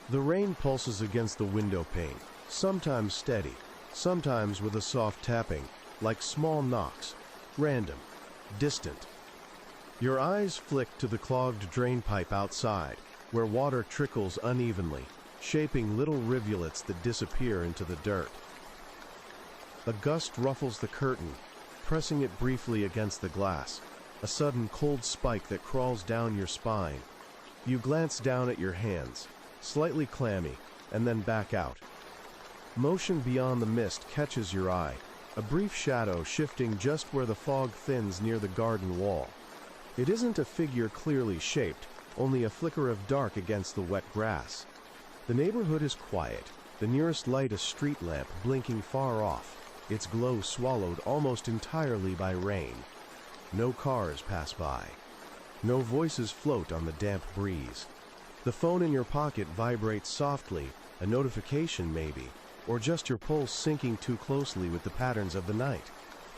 The rain pulses against the window pane, sometimes steady, sometimes with a soft tapping, like small knocks, random, distant. Your eyes flick to the clogged drain pipe outside, where water trickles unevenly, shaping little rivulets that disappear into the dirt. A gust ruffles the curtain, pressing it briefly against the glass, a sudden cold spike that crawls down your spine. You glance down at your hands, slightly clammy, and then back out. Motion beyond the mist catches your eye, a brief shadow shifting just where the fog thins near the garden wall. It isn't a figure clearly shaped, only a flicker of dark against the wet grass. The neighborhood is quiet, the nearest light a street lamp blinking far off, its glow swallowed almost entirely by rain. No cars pass by. No voices float on the damp breeze. The phone in your pocket vibrates softly, a notification maybe, or just your pulse sinking too closely with the patterns of the night.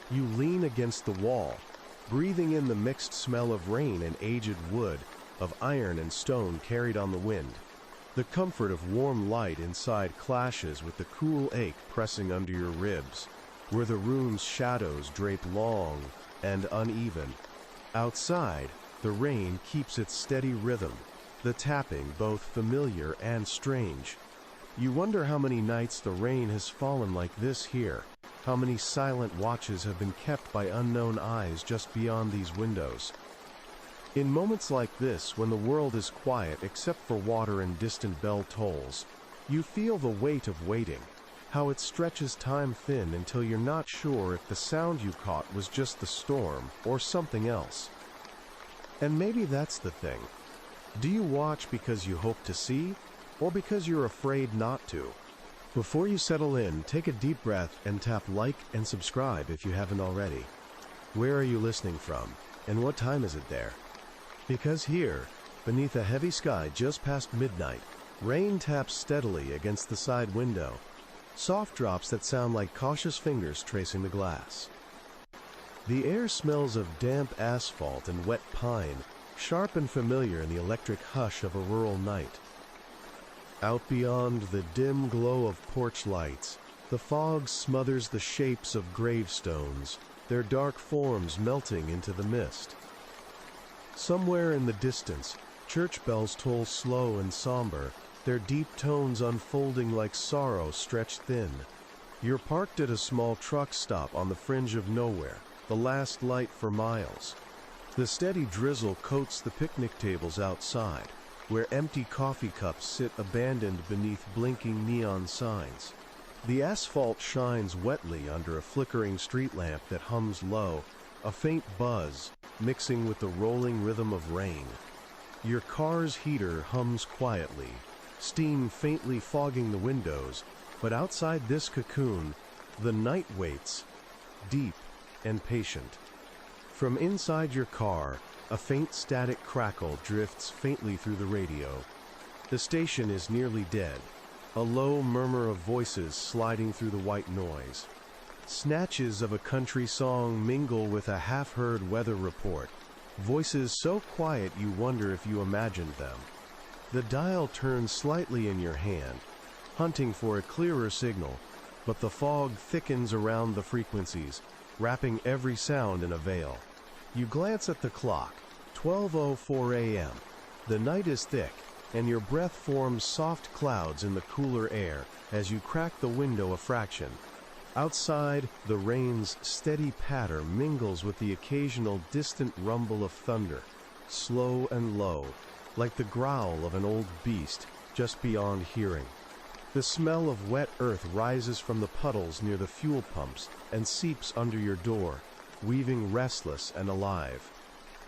You lean against the wall, breathing in the mixed smell of rain and aged wood, of iron and stone carried on the wind. The comfort of warm light inside clashes with the cool ache pressing under your ribs, where the room's shadows drape long and uneven. Outside, the rain keeps its steady rhythm, the tapping both familiar and strange. You wonder how many nights the rain has fallen like this here, how many silent watches have been kept by unknown eyes just beyond these windows. In moments like this, when the world is quiet except for water and distant bell tolls, you feel the weight of waiting, how it stretches time thin until you're not sure if the sound you caught was just the storm or something else. And maybe that's the thing. Do you watch because you hope to see, or because you're afraid not to? Before you settle in, take a deep breath and tap like and subscribe if you haven't already. Where are you listening from, and what time is it there? Because here, beneath a heavy sky just past midnight, rain taps steadily against the side window, soft drops that sound like cautious fingers tracing the glass. The air smells of damp asphalt and wet pine, sharp and familiar in the electric hush of a rural night. Out beyond the dim glow of porch lights, the fog smothers the shapes of gravestones, their dark forms melting into the mist. Somewhere in the distance, church bells toll slow and somber, their deep tones unfolding like sorrow stretched thin. You're parked at a small truck stop on the fringe of nowhere, the last light for miles. The steady drizzle coats the picnic tables outside, where empty coffee cups sit abandoned beneath blinking neon signs. The asphalt shines wetly under a flickering street lamp that hums low, a faint buzz mixing with the rolling rhythm of rain. Your car's heater hums quietly, steam faintly fogging the windows, but outside this cocoon, the night waits, deep and patient. From inside your car, a faint static crackle drifts faintly through the radio. The station is nearly dead, a low murmur of voices sliding through the white noise. Snatches of a country song mingle with a half-heard weather report, voices so quiet you wonder if you imagined them. The dial turns slightly in your hand, hunting for a clearer signal, but the fog thickens around the frequencies, wrapping every sound in a veil. You glance at the clock, 12:04 a.m. The night is thick, and your breath forms soft clouds in the cooler air as you crack the window a fraction. Outside, the rain's steady patter mingles with the occasional distant rumble of thunder, slow and low, like the growl of an old beast just beyond hearing. The smell of wet earth rises from the puddles near the fuel pumps and seeps under your door, weaving restless and alive.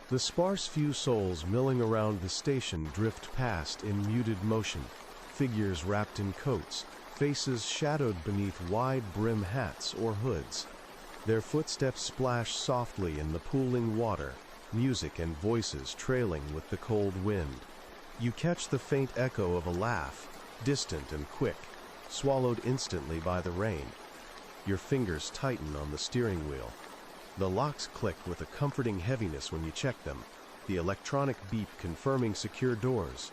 The sparse few souls milling around the station drift past in muted motion, figures wrapped in coats, faces shadowed beneath wide-brim hats or hoods. Their footsteps splash softly in the pooling water, music and voices trailing with the cold wind. You catch the faint echo of a laugh, distant and quick, swallowed instantly by the rain. Your fingers tighten on the steering wheel. The locks click with a comforting heaviness when you check them, the electronic beep confirming secure doors.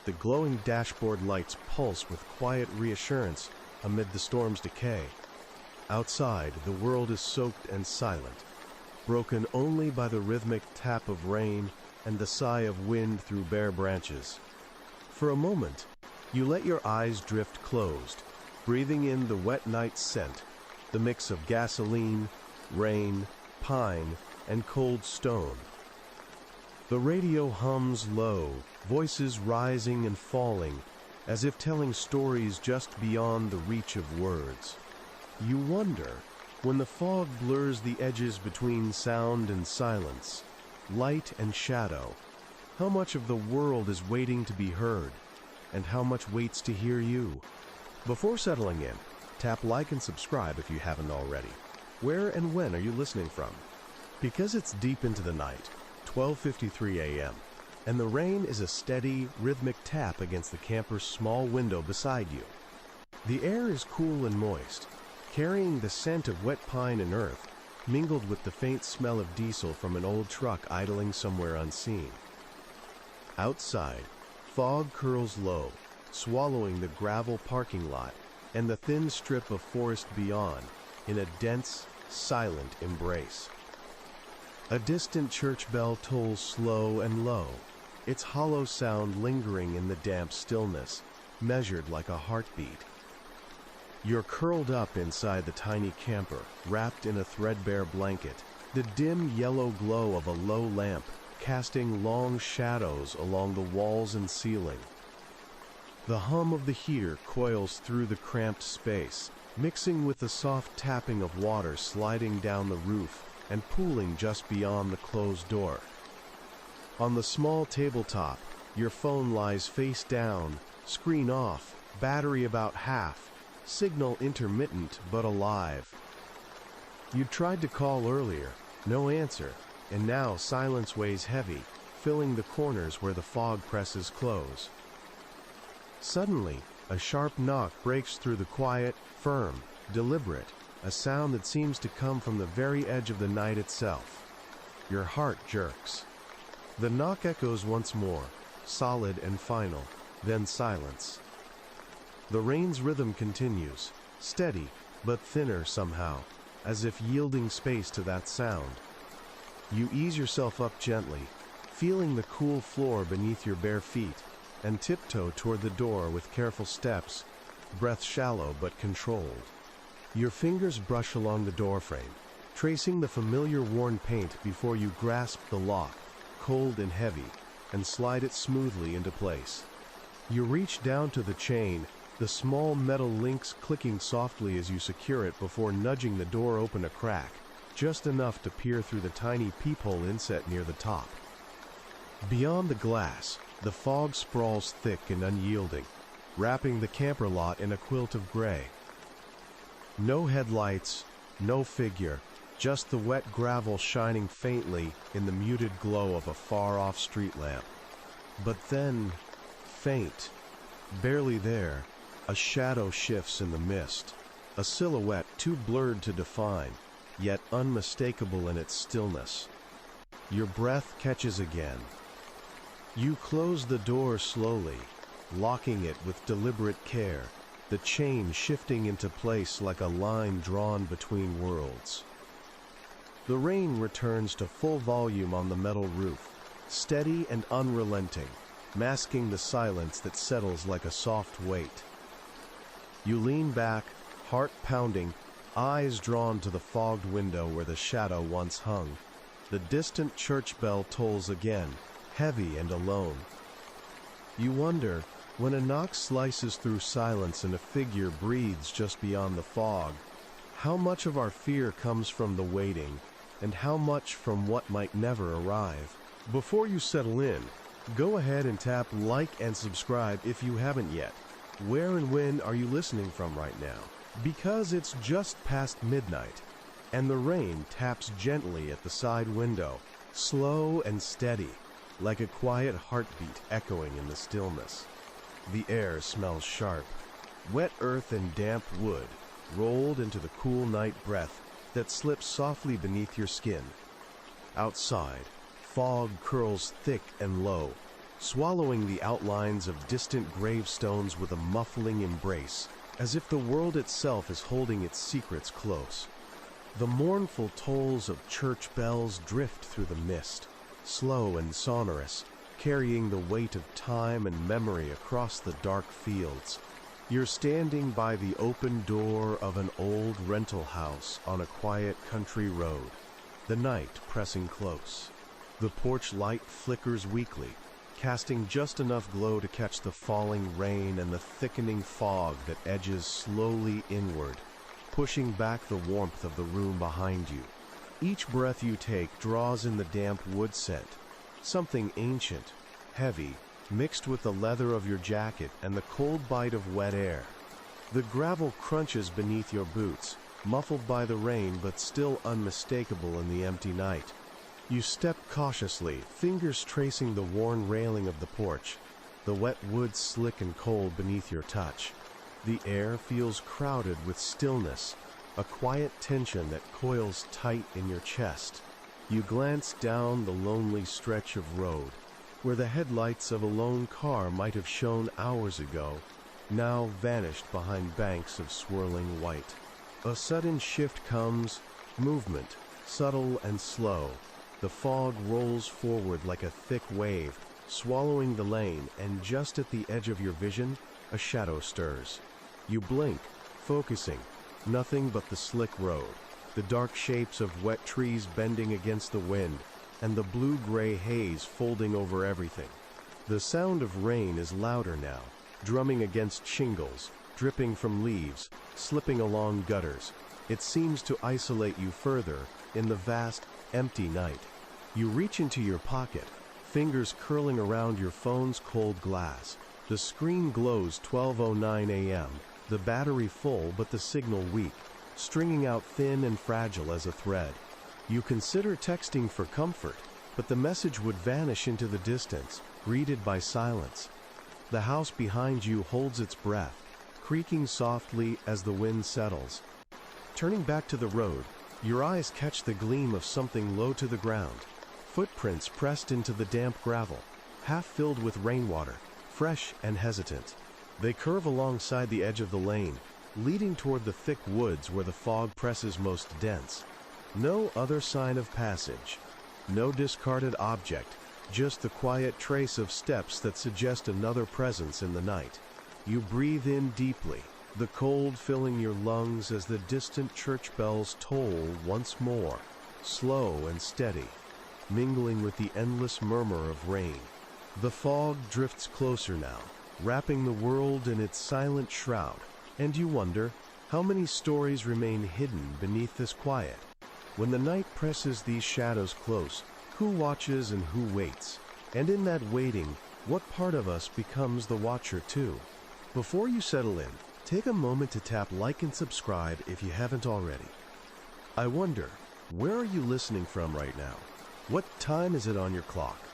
The glowing dashboard lights pulse with quiet reassurance amid the storm's decay. Outside, the world is soaked and silent, broken only by the rhythmic tap of rain and the sigh of wind through bare branches. For a moment, you let your eyes drift closed, breathing in the wet night scent, the mix of gasoline, rain, pine, and cold stone. The radio hums low, voices rising and falling, as if telling stories just beyond the reach of words. You wonder, when the fog blurs the edges between sound and silence, light and shadow, how much of the world is waiting to be heard, and how much waits to hear you. Before settling in, tap like and subscribe if you haven't already. Where and when are you listening from? Because it's deep into the night, 12:53 a.m., and the rain is a steady, rhythmic tap against the camper's small window beside you. The air is cool and moist, carrying the scent of wet pine and earth, mingled with the faint smell of diesel from an old truck idling somewhere unseen. Outside, fog curls low, swallowing the gravel parking lot and the thin strip of forest beyond in a dense, silent embrace. A distant church bell tolls slow and low, its hollow sound lingering in the damp stillness, measured like a heartbeat. You're curled up inside the tiny camper, wrapped in a threadbare blanket, the dim yellow glow of a low lamp casting long shadows along the walls and ceiling. The hum of the heater coils through the cramped space, mixing with the soft tapping of water sliding down the roof and pooling just beyond the closed door. On the small tabletop, your phone lies face down, screen off, battery about half, signal intermittent but alive. You tried to call earlier, no answer, and now silence weighs heavy, filling the corners where the fog presses close. Suddenly, a sharp knock breaks through the quiet, firm, deliberate, a sound that seems to come from the very edge of the night itself. Your heart jerks. The knock echoes once more, solid and final, then silence. The rain's rhythm continues, steady, but thinner somehow, as if yielding space to that sound. You ease yourself up gently, feeling the cool floor beneath your bare feet, and tiptoe toward the door with careful steps, breath shallow but controlled. Your fingers brush along the doorframe, tracing the familiar worn paint before you grasp the lock, cold and heavy, and slide it smoothly into place. You reach down to the chain, the small metal links clicking softly as you secure it before nudging the door open a crack, just enough to peer through the tiny peephole inset near the top. Beyond the glass, the fog sprawls thick and unyielding, wrapping the camper lot in a quilt of gray. No headlights, no figure, just the wet gravel shining faintly in the muted glow of a far-off street lamp. But then, faint, barely there, a shadow shifts in the mist, a silhouette too blurred to define, yet unmistakable in its stillness. Your breath catches again. You close the door slowly, locking it with deliberate care, the chain shifting into place like a line drawn between worlds. The rain returns to full volume on the metal roof, steady and unrelenting, masking the silence that settles like a soft weight. You lean back, heart pounding, eyes drawn to the fogged window where the shadow once hung. The distant church bell tolls again, heavy and alone. You wonder, when a knock slices through silence and a figure breathes just beyond the fog, how much of our fear comes from the waiting, and how much from what might never arrive. Before you settle in, go ahead and tap like and subscribe if you haven't yet. Where and when are you listening from right now? Because it's just past midnight, and the rain taps gently at the side window, slow and steady, like a quiet heartbeat echoing in the stillness. The air smells sharp, wet earth and damp wood, rolled into the cool night breath that slips softly beneath your skin. Outside, fog curls thick and low, swallowing the outlines of distant gravestones with a muffling embrace, as if the world itself is holding its secrets close. The mournful tolls of church bells drift through the mist, slow and sonorous, carrying the weight of time and memory across the dark fields. You're standing by the open door of an old rental house on a quiet country road, the night pressing close. The porch light flickers weakly, casting just enough glow to catch the falling rain and the thickening fog that edges slowly inward, pushing back the warmth of the room behind you. Each breath you take draws in the damp wood scent, something ancient, heavy, mixed with the leather of your jacket and the cold bite of wet air. The gravel crunches beneath your boots, muffled by the rain but still unmistakable in the empty night. You step cautiously, fingers tracing the worn railing of the porch, the wet wood slick and cold beneath your touch. The air feels crowded with stillness, a quiet tension that coils tight in your chest. You glance down the lonely stretch of road, where the headlights of a lone car might have shone hours ago, now vanished behind banks of swirling white. A sudden shift comes, movement, subtle and slow. The fog rolls forward like a thick wave, swallowing the lane, and just at the edge of your vision, a shadow stirs. You blink, focusing, nothing but the slick road, the dark shapes of wet trees bending against the wind, and the blue-gray haze folding over everything. The sound of rain is louder now, drumming against shingles, dripping from leaves, slipping along gutters. It seems to isolate you further in the vast, empty night. You reach into your pocket, fingers curling around your phone's cold glass. The screen glows 12:09 a.m., the battery full but the signal weak, stringing out thin and fragile as a thread. You consider texting for comfort, but the message would vanish into the distance, greeted by silence. The house behind you holds its breath, creaking softly as the wind settles. Turning back to the road, your eyes catch the gleam of something low to the ground. Footprints pressed into the damp gravel, half filled with rainwater, fresh and hesitant. They curve alongside the edge of the lane, leading toward the thick woods where the fog presses most dense. No other sign of passage, no discarded object, just the quiet trace of steps that suggest another presence in the night. You breathe in deeply, the cold filling your lungs as the distant church bells toll once more, slow and steady, mingling with the endless murmur of rain. The fog drifts closer now, wrapping the world in its silent shroud, and you wonder, how many stories remain hidden beneath this quiet? When the night presses these shadows close, who watches and who waits? And in that waiting, what part of us becomes the watcher too? Before you settle in, take a moment to tap like and subscribe if you haven't already. I wonder, where are you listening from right now? What time is it on your clock?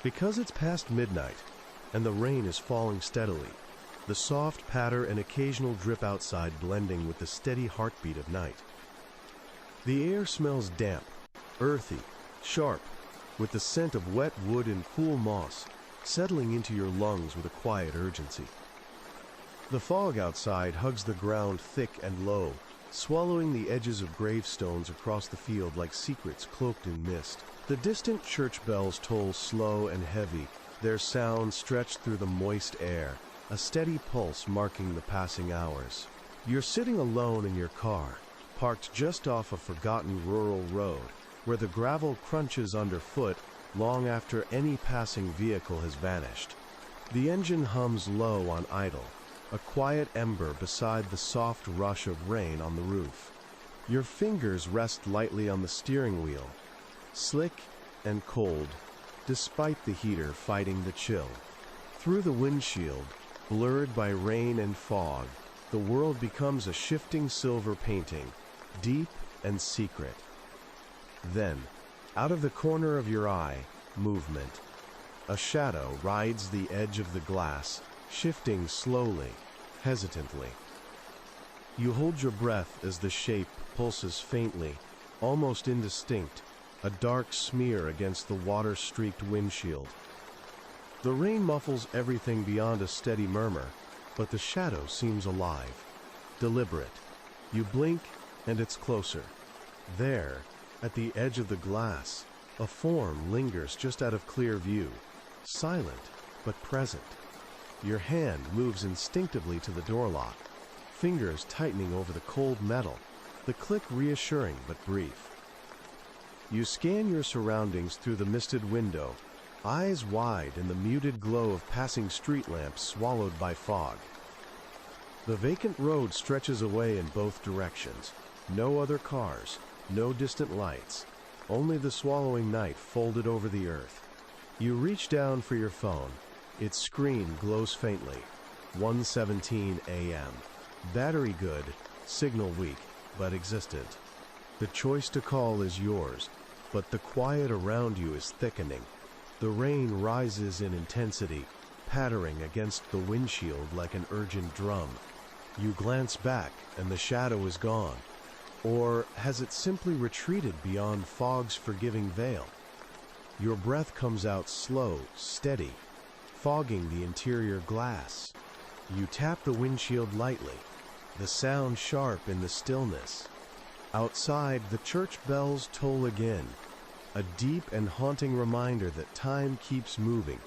Because it's past midnight, and the rain is falling steadily, the soft patter and occasional drip outside blending with the steady heartbeat of night. The air smells damp, earthy, sharp, with the scent of wet wood and cool moss settling into your lungs with a quiet urgency. The fog outside hugs the ground thick and low, swallowing the edges of gravestones across the field like secrets cloaked in mist. The distant church bells toll slow and heavy, their sound stretched through the moist air, a steady pulse marking the passing hours. You're sitting alone in your car, parked just off a forgotten rural road, where the gravel crunches underfoot long after any passing vehicle has vanished. The engine hums low on idle, a quiet ember beside the soft rush of rain on the roof. Your fingers rest lightly on the steering wheel, slick and cold, despite the heater fighting the chill. Through the windshield, blurred by rain and fog, the world becomes a shifting silver painting, deep and secret. Then, out of the corner of your eye, movement. A shadow rides the edge of the glass, shifting slowly, hesitantly. You hold your breath as the shape pulses faintly, almost indistinct, a dark smear against the water-streaked windshield. The rain muffles everything beyond a steady murmur, but the shadow seems alive, deliberate. You blink, and it's closer. There, at the edge of the glass, a form lingers just out of clear view, silent but present. Your hand moves instinctively to the door lock, fingers tightening over the cold metal, the click reassuring but brief. You scan your surroundings through the misted window, eyes wide in the muted glow of passing street lamps swallowed by fog. The vacant road stretches away in both directions. No other cars, no distant lights, only the swallowing night folded over the earth. You reach down for your phone. Its screen glows faintly. 1:17 a.m. Battery good, signal weak, but existent. The choice to call is yours, but the quiet around you is thickening. The rain rises in intensity, pattering against the windshield like an urgent drum. You glance back, and the shadow is gone. Or has it simply retreated beyond fog's forgiving veil? Your breath comes out slow, steady, fogging the interior glass. You tap the windshield lightly, the sound sharp in the stillness. Outside, the church bells toll again, a deep and haunting reminder that time keeps moving,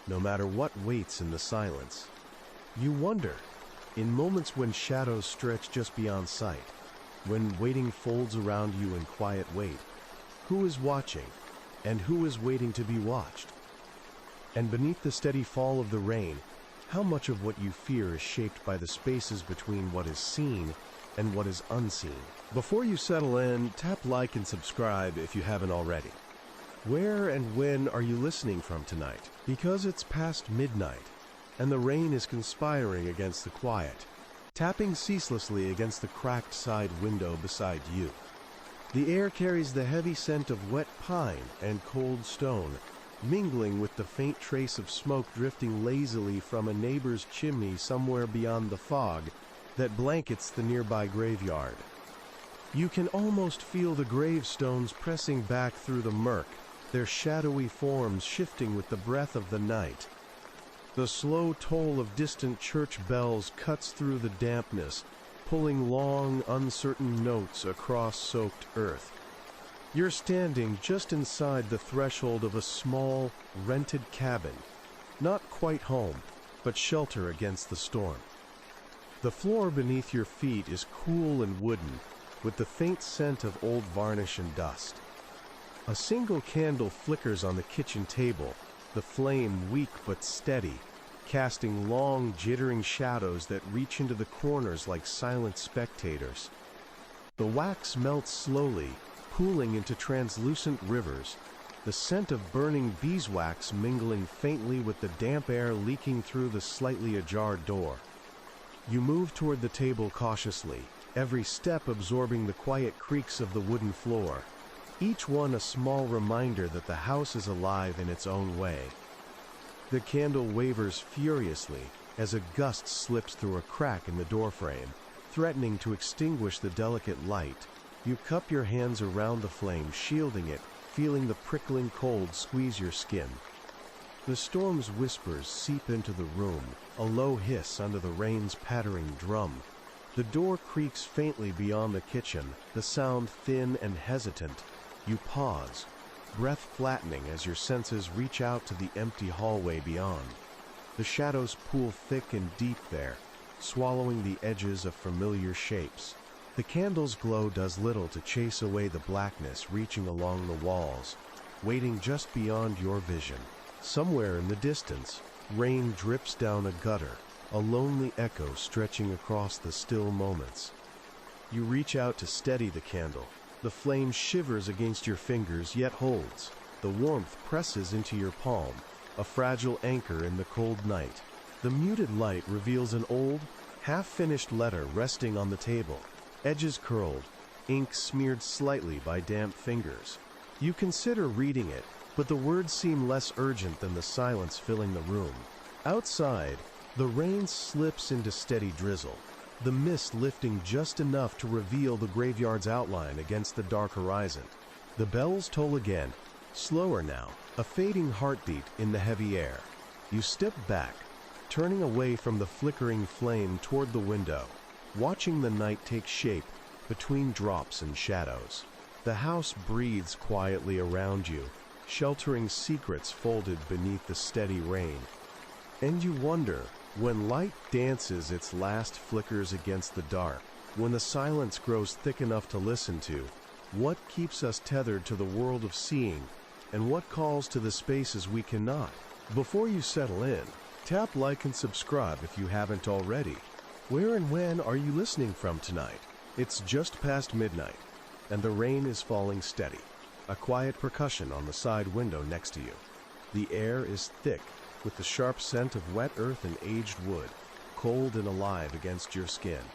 no matter what waits in the silence. You wonder, in moments when shadows stretch just beyond sight, when waiting folds around you in quiet wait, who is watching, and who is waiting to be watched? And beneath the steady fall of the rain, how much of what you fear is shaped by the spaces between what is seen and what is unseen? Before you settle in, tap like and subscribe if you haven't already. Where and when are you listening from tonight? Because it's past midnight, and the rain is conspiring against the quiet, tapping ceaselessly against the cracked side window beside you. The air carries the heavy scent of wet pine and cold stone, mingling with the faint trace of smoke drifting lazily from a neighbor's chimney somewhere beyond the fog that blankets the nearby graveyard. You can almost feel the gravestones pressing back through the murk, their shadowy forms shifting with the breath of the night. The slow toll of distant church bells cuts through the dampness, pulling long, uncertain notes across soaked earth. You're standing just inside the threshold of a small, rented cabin, not quite home, but shelter against the storm. The floor beneath your feet is cool and wooden, with the faint scent of old varnish and dust. A single candle flickers on the kitchen table, the flame weak but steady, casting long, jittering shadows that reach into the corners like silent spectators. The wax melts slowly, pooling into translucent rivers, the scent of burning beeswax mingling faintly with the damp air leaking through the slightly ajar door. You move toward the table cautiously, every step absorbing the quiet creaks of the wooden floor, each one a small reminder that the house is alive in its own way. The candle wavers furiously as a gust slips through a crack in the doorframe, threatening to extinguish the delicate light. You cup your hands around the flame, shielding it, feeling the prickling cold squeeze your skin. The storm's whispers seep into the room, a low hiss under the rain's pattering drum. The door creaks faintly beyond the kitchen, the sound thin and hesitant. You pause, breath flattening as your senses reach out to the empty hallway beyond. The shadows pool thick and deep there, swallowing the edges of familiar shapes. The candle's glow does little to chase away the blackness reaching along the walls, waiting just beyond your vision. Somewhere in the distance, rain drips down a gutter, a lonely echo stretching across the still moments. You reach out to steady the candle. The flame shivers against your fingers, yet holds. The warmth presses into your palm, a fragile anchor in the cold night. The muted light reveals an old, half-finished letter resting on the table, edges curled, ink smeared slightly by damp fingers. You consider reading it, but the words seem less urgent than the silence filling the room. Outside, the rain slips into steady drizzle, the mist lifting just enough to reveal the graveyard's outline against the dark horizon. The bells toll again, slower now, a fading heartbeat in the heavy air. You step back, turning away from the flickering flame toward the window, watching the night take shape between drops and shadows. The house breathes quietly around you, sheltering secrets folded beneath the steady rain. And you wonder, when light dances its last flickers against the dark, when the silence grows thick enough to listen to, what keeps us tethered to the world of seeing, and what calls to the spaces we cannot? Before you settle in, tap like and subscribe if you haven't already. Where and when are you listening from tonight? It's just past midnight, and the rain is falling steady, a quiet percussion on the side window next to you. The air is thick, with the sharp scent of wet earth and aged wood, cold and alive against your skin.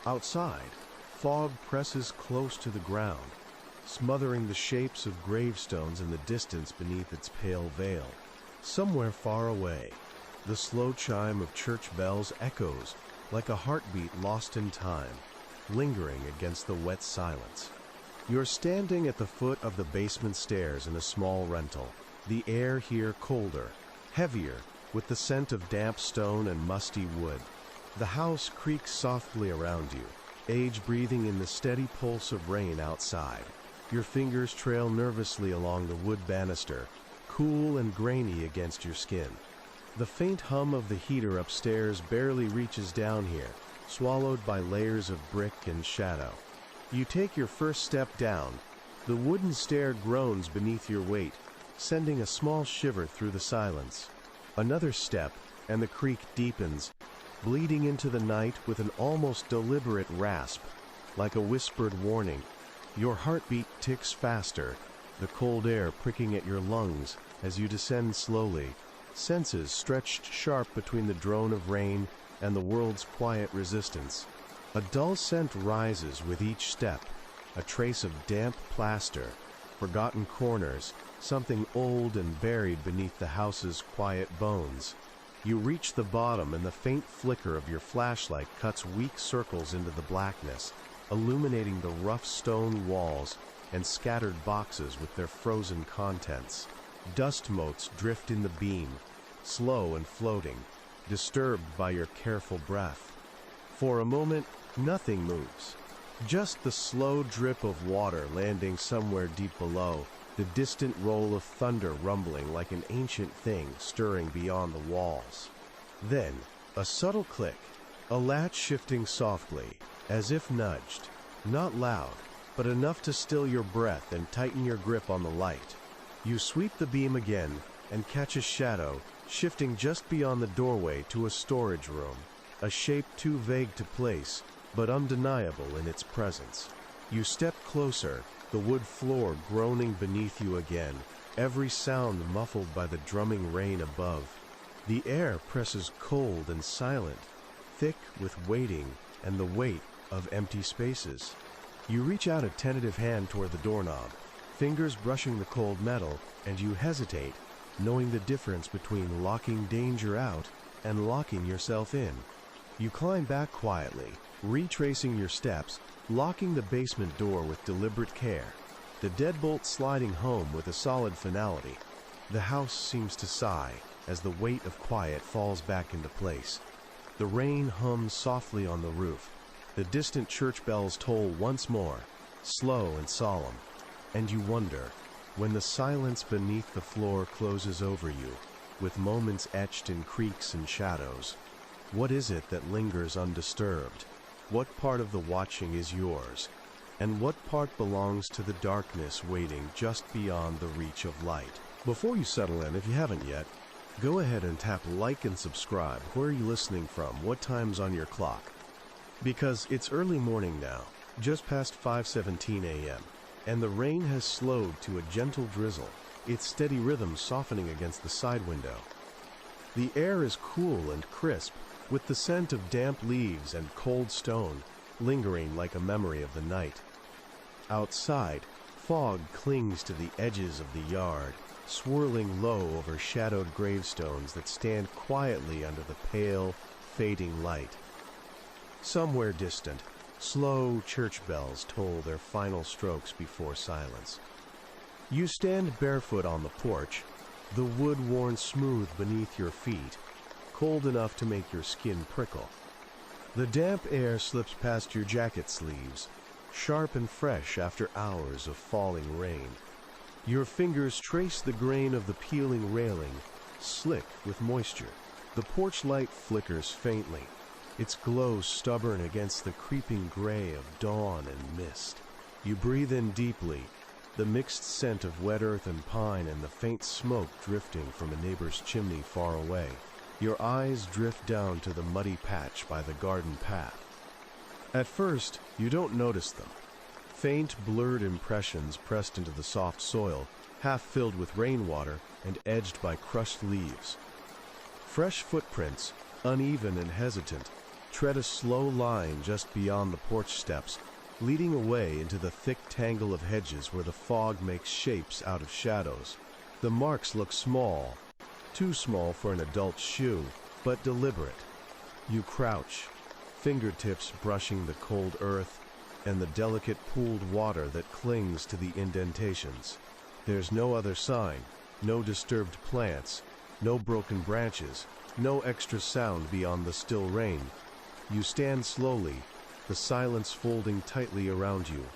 Outside, fog presses close to the ground, smothering the shapes of gravestones in the distance beneath its pale veil. Somewhere far away, the slow chime of church bells echoes like a heartbeat lost in time, lingering against the wet silence. You're standing at the foot of the basement stairs in a small rental, the air here colder, heavier, with the scent of damp stone and musty wood. The house creaks softly around you, age breathing in the steady pulse of rain outside. Your fingers trail nervously along the wood banister, cool and grainy against your skin. The faint hum of the heater upstairs barely reaches down here, swallowed by layers of brick and shadow. You take your first step down. The wooden stair groans beneath your weight, sending a small shiver through the silence. Another step, and the creak deepens, bleeding into the night with an almost deliberate rasp, like a whispered warning. Your heartbeat ticks faster, the cold air pricking at your lungs as you descend slowly, senses stretched sharp between the drone of rain and the world's quiet resistance. A dull scent rises with each step, a trace of damp plaster, forgotten corners, something old and buried beneath the house's quiet bones. You reach the bottom and the faint flicker of your flashlight cuts weak circles into the blackness, illuminating the rough stone walls and scattered boxes with their frozen contents. Dust motes drift in the beam, slow and floating, disturbed by your careful breath. For a moment, nothing moves. Just the slow drip of water landing somewhere deep below, the distant roll of thunder rumbling like an ancient thing stirring beyond the walls. Then, a subtle click, A latch shifting softly, as if nudged. Not loud, but enough to still your breath and tighten your grip on the light. You sweep the beam again and catch a shadow shifting just beyond the doorway to a storage room, a shape too vague to place, but undeniable in its presence. You step closer, the wood floor groaning beneath you again, every sound muffled by the drumming rain above. The air presses cold and silent, thick with waiting and the weight of empty spaces. You reach out a tentative hand toward the doorknob, fingers brushing the cold metal, and you hesitate, knowing the difference between locking danger out and locking yourself in. You climb back quietly, retracing your steps, locking the basement door with deliberate care, the deadbolt sliding home with a solid finality. The house seems to sigh as the weight of quiet falls back into place. The rain hums softly on the roof. The distant church bells toll once more, slow and solemn, and you wonder, when the silence beneath the floor closes over you, with moments etched in creaks and shadows, what is it that lingers undisturbed? What part of the watching is yours? And what part belongs to the darkness waiting just beyond the reach of light? Before you settle in, if you haven't yet, go ahead and tap like and subscribe. Where are you listening from? What time's on your clock? Because it's early morning now, just past 5:17 a.m., and the rain has slowed to a gentle drizzle, its steady rhythm softening against the side window. The air is cool and crisp, with the scent of damp leaves and cold stone lingering like a memory of the night. Outside, fog clings to the edges of the yard, swirling low over shadowed gravestones that stand quietly under the pale, fading light. Somewhere distant, slow church bells toll their final strokes before silence. You stand barefoot on the porch, the wood worn smooth beneath your feet, cold enough to make your skin prickle. The damp air slips past your jacket sleeves, sharp and fresh after hours of falling rain. Your fingers trace the grain of the peeling railing, slick with moisture. The porch light flickers faintly, its glow stubborn against the creeping gray of dawn and mist. You breathe in deeply, the mixed scent of wet earth and pine and the faint smoke drifting from a neighbor's chimney far away. Your eyes drift down to the muddy patch by the garden path. At first, you don't notice them. Faint, blurred impressions pressed into the soft soil, half filled with rainwater and edged by crushed leaves. Fresh footprints, uneven and hesitant, tread a slow line just beyond the porch steps, leading away into the thick tangle of hedges where the fog makes shapes out of shadows. The marks look small, too small for an adult's shoe, but deliberate. You crouch, fingertips brushing the cold earth and the delicate pooled water that clings to the indentations. There's no other sign, no disturbed plants, no broken branches, no extra sound beyond the still rain. You stand slowly, the silence folding tightly around you.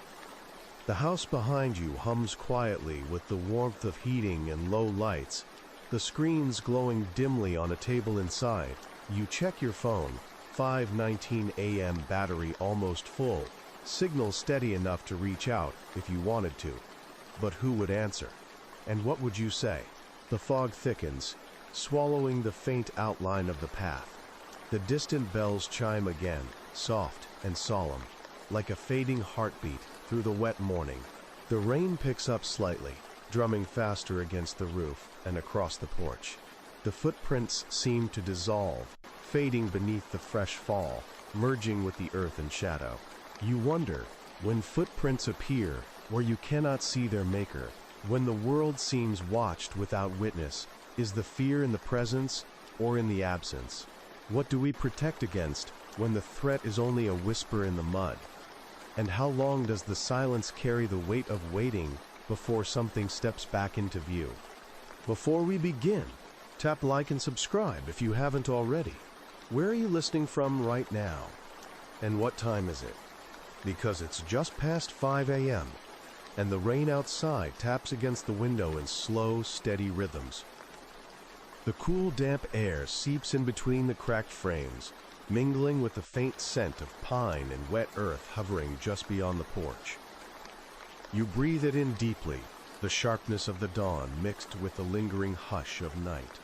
The house behind you hums quietly with the warmth of heating and low lights, the screens glowing dimly on a table inside. You check your phone, 5:19 a.m. battery almost full, signal steady enough to reach out if you wanted to. But who would answer? And what would you say? The fog thickens, swallowing the faint outline of the path. The distant bells chime again, soft and solemn, like a fading heartbeat through the wet morning. The rain picks up slightly, drumming faster against the roof and across the porch. The footprints seem to dissolve, fading beneath the fresh fall, merging with the earth and shadow. You wonder, when footprints appear where you cannot see their maker, when the world seems watched without witness, is the fear in the presence or in the absence? What do we protect against when the threat is only a whisper in the mud? And how long does the silence carry the weight of waiting before something steps back into view? Before we begin, tap like and subscribe if you haven't already. Where are you listening from right now? And what time is it? Because it's just past 5 a.m., and the rain outside taps against the window in slow, steady rhythms. The cool, damp air seeps in between the cracked frames, mingling with the faint scent of pine and wet earth hovering just beyond the porch. You breathe it in deeply, the sharpness of the dawn mixed with the lingering hush of night.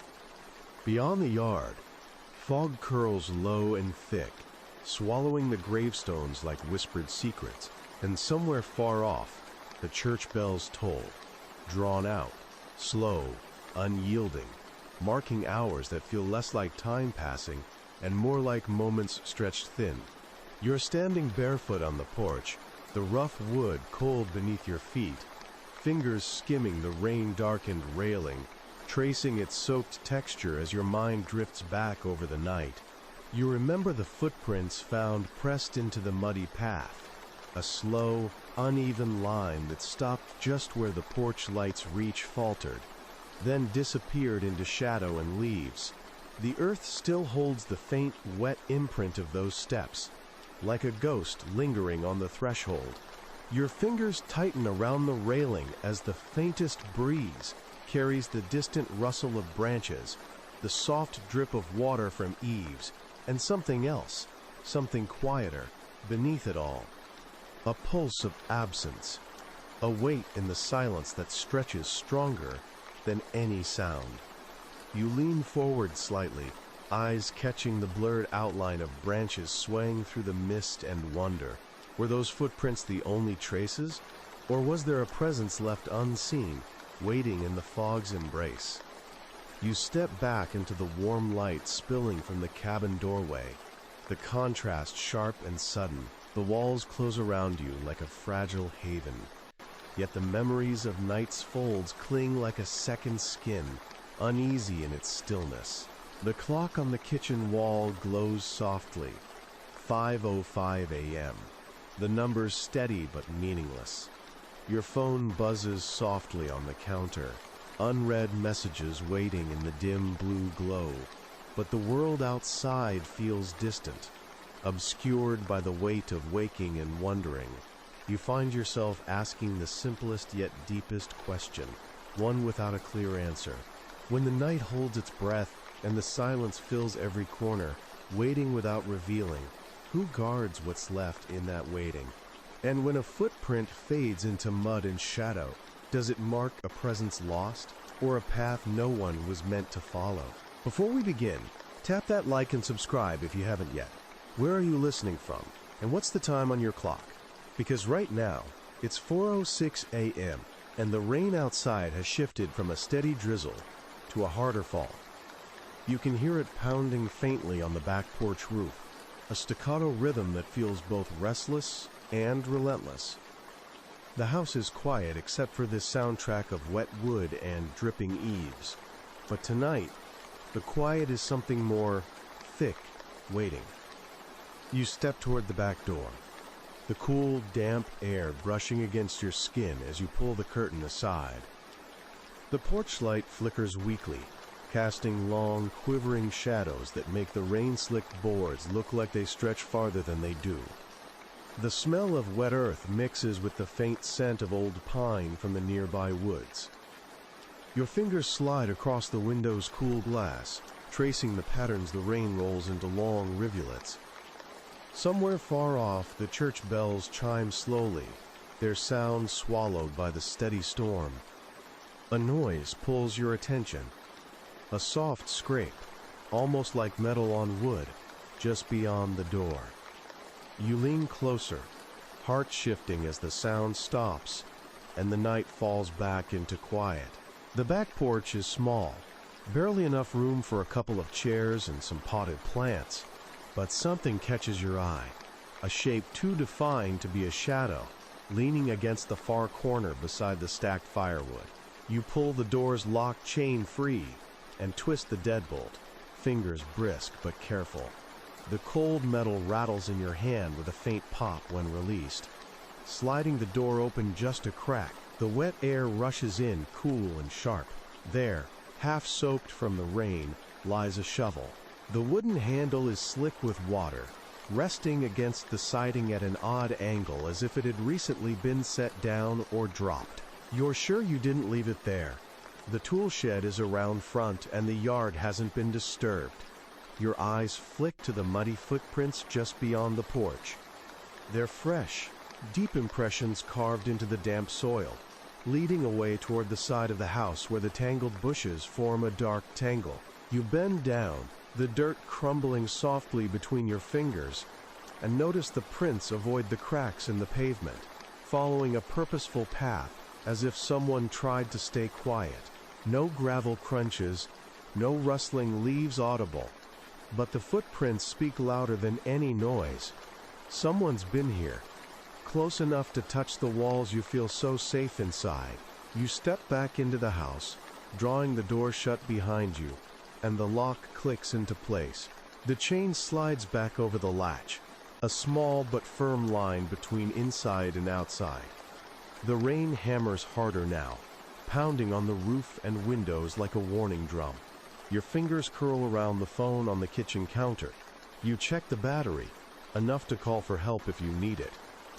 Beyond the yard, fog curls low and thick, swallowing the gravestones like whispered secrets, and somewhere far off, the church bells toll, drawn out, slow, unyielding, marking hours that feel less like time passing and more like moments stretched thin. You're standing barefoot on the porch, the rough wood cold beneath your feet, fingers skimming the rain-darkened railing, tracing its soaked texture as your mind drifts back over the night. You remember the footprints found pressed into the muddy path, a slow, uneven line that stopped just where the porch light's reach faltered, then disappeared into shadow and leaves. The earth still holds the faint, wet imprint of those steps, like a ghost lingering on the threshold. Your fingers tighten around the railing as the faintest breeze carries the distant rustle of branches, the soft drip of water from eaves, and something else, something quieter, beneath it all. A pulse of absence, a weight in the silence that stretches stronger than any sound. You lean forward slightly, eyes catching the blurred outline of branches swaying through the mist, and wonder, were those footprints the only traces, or was there a presence left unseen, waiting in the fog's embrace? You step back into the warm light spilling from the cabin doorway, the contrast sharp and sudden. The walls close around you like a fragile haven, yet the memories of night's folds cling like a second skin, uneasy in its stillness. The clock on the kitchen wall glows softly, 5:05 a.m., the numbers steady but meaningless. Your phone buzzes softly on the counter, unread messages waiting in the dim blue glow, but the world outside feels distant, obscured by the weight of waking and wondering. You find yourself asking the simplest yet deepest question, one without a clear answer. When the night holds its breath and the silence fills every corner, waiting without revealing, who guards what's left in that waiting? And when a footprint fades into mud and shadow, does it mark a presence lost, or a path no one was meant to follow? Before we begin, tap that like and subscribe if you haven't yet. Where are you listening from, and what's the time on your clock? Because right now, it's 4:06 a.m., and the rain outside has shifted from a steady drizzle to a harder fall. You can hear it pounding faintly on the back porch roof, a staccato rhythm that feels both restless and relentless. The house is quiet except for this soundtrack of wet wood and dripping eaves. But tonight, the quiet is something more thick, waiting. You step toward the back door, the cool, damp air brushing against your skin as you pull the curtain aside. The porch light flickers weakly, casting long, quivering shadows that make the rain-slicked boards look like they stretch farther than they do. The smell of wet earth mixes with the faint scent of old pine from the nearby woods. Your fingers slide across the window's cool glass, tracing the patterns the rain rolls into long rivulets. Somewhere far off, the church bells chime slowly, their sound swallowed by the steady storm. A noise pulls your attention, a soft scrape, almost like metal on wood, just beyond the door. You lean closer, heart shifting as the sound stops, and the night falls back into quiet. The back porch is small, barely enough room for a couple of chairs and some potted plants. But something catches your eye, a shape too defined to be a shadow, leaning against the far corner beside the stacked firewood. You pull the door's lock chain free and twist the deadbolt, fingers brisk but careful. The cold metal rattles in your hand with a faint pop when released. Sliding the door open just a crack, the wet air rushes in cool and sharp. There, half soaked from the rain, lies a shovel. The wooden handle is slick with water, resting against the siding at an odd angle as if it had recently been set down or dropped. You're sure you didn't leave it there. The tool shed is around front and the yard hasn't been disturbed. Your eyes flick to the muddy footprints just beyond the porch. They're fresh, deep impressions carved into the damp soil, leading away toward the side of the house where the tangled bushes form a dark tangle. You bend down, the dirt crumbling softly between your fingers, and notice the prints avoid the cracks in the pavement, following a purposeful path as if someone tried to stay quiet. No gravel crunches, no rustling leaves audible, but the footprints speak louder than any noise. Someone's been here, close enough to touch the walls you feel so safe inside. You step back into the house, drawing the door shut behind you, and the lock clicks into place. The chain slides back over the latch, a small but firm line between inside and outside. The rain hammers harder now, pounding on the roof and windows like a warning drum. Your fingers curl around the phone on the kitchen counter. You check the battery, enough to call for help if you need it.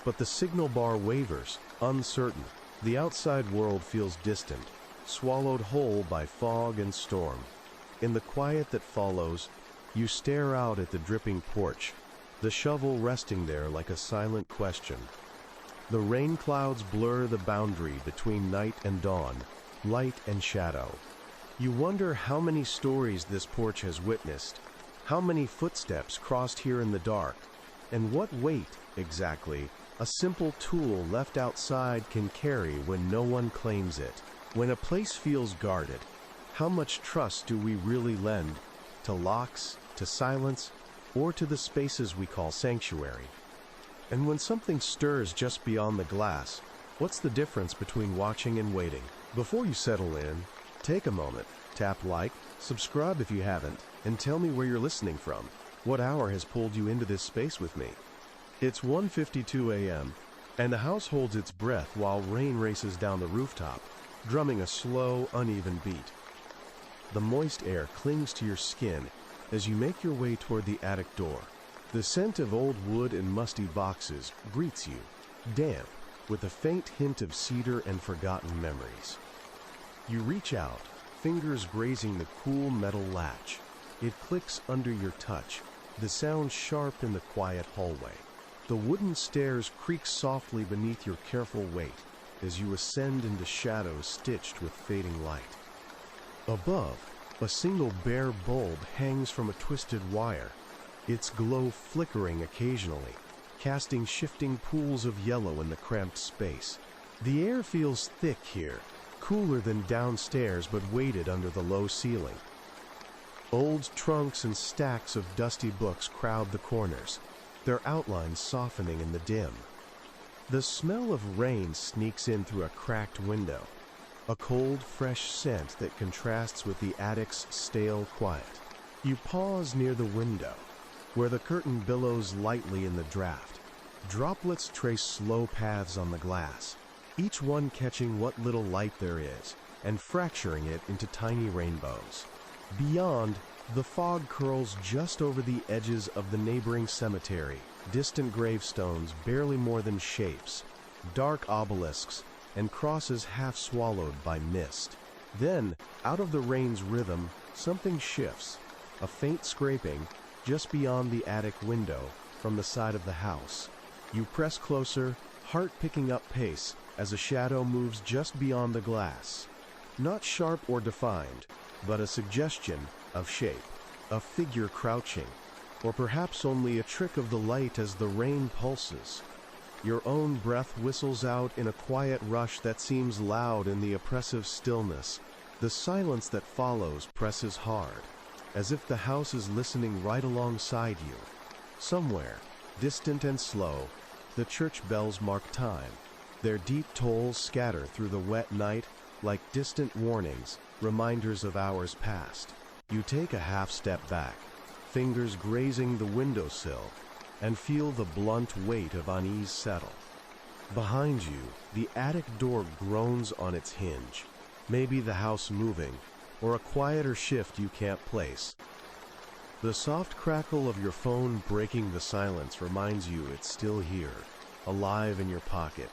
But the signal bar wavers, uncertain. The outside world feels distant, swallowed whole by fog and storm. In the quiet that follows, you stare out at the dripping porch, the shovel resting there like a silent question. The rain clouds blur the boundary between night and dawn, light and shadow. You wonder how many stories this porch has witnessed, how many footsteps crossed here in the dark, and what weight, exactly, a simple tool left outside can carry when no one claims it. When a place feels guarded, how much trust do we really lend to locks, to silence, or to the spaces we call sanctuary? And when something stirs just beyond the glass, what's the difference between watching and waiting? Before you settle in, take a moment, tap like, subscribe if you haven't, and tell me where you're listening from. What hour has pulled you into this space with me? It's 1:52 a.m., and the house holds its breath while rain races down the rooftop, drumming a slow, uneven beat. The moist air clings to your skin as you make your way toward the attic door. The scent of old wood and musty boxes greets you, damp, with a faint hint of cedar and forgotten memories. You reach out, fingers grazing the cool metal latch. It clicks under your touch, the sound sharp in the quiet hallway. The wooden stairs creak softly beneath your careful weight as you ascend into shadows stitched with fading light. Above, a single bare bulb hangs from a twisted wire, its glow flickering occasionally, casting shifting pools of yellow in the cramped space. The air feels thick here, cooler than downstairs but weighted under the low ceiling. Old trunks and stacks of dusty books crowd the corners, their outlines softening in the dim. The smell of rain sneaks in through a cracked window, a cold, fresh scent that contrasts with the attic's stale quiet. You pause near the window, where the curtain billows lightly in the draft. Droplets trace slow paths on the glass, each one catching what little light there is and fracturing it into tiny rainbows. Beyond, the fog curls just over the edges of the neighboring cemetery, distant gravestones barely more than shapes, dark obelisks, and crosses half swallowed by mist. Then, out of the rain's rhythm, something shifts, a faint scraping just beyond the attic window from the side of the house. You press closer, heart picking up pace as a shadow moves just beyond the glass. Not sharp or defined, but a suggestion of shape, a figure crouching, or perhaps only a trick of the light as the rain pulses. Your own breath whistles out in a quiet rush that seems loud in the oppressive stillness. The silence that follows presses hard, as if the house is listening right alongside you. Somewhere, distant and slow, the church bells mark time. Their deep tolls scatter through the wet night like distant warnings, reminders of hours past. You take a half step back, fingers grazing the windowsill, and feel the blunt weight of unease settle. Behind you, the attic door groans on its hinge, maybe the house moving, or a quieter shift you can't place. The soft crackle of your phone breaking the silence reminds you it's still here, alive in your pocket.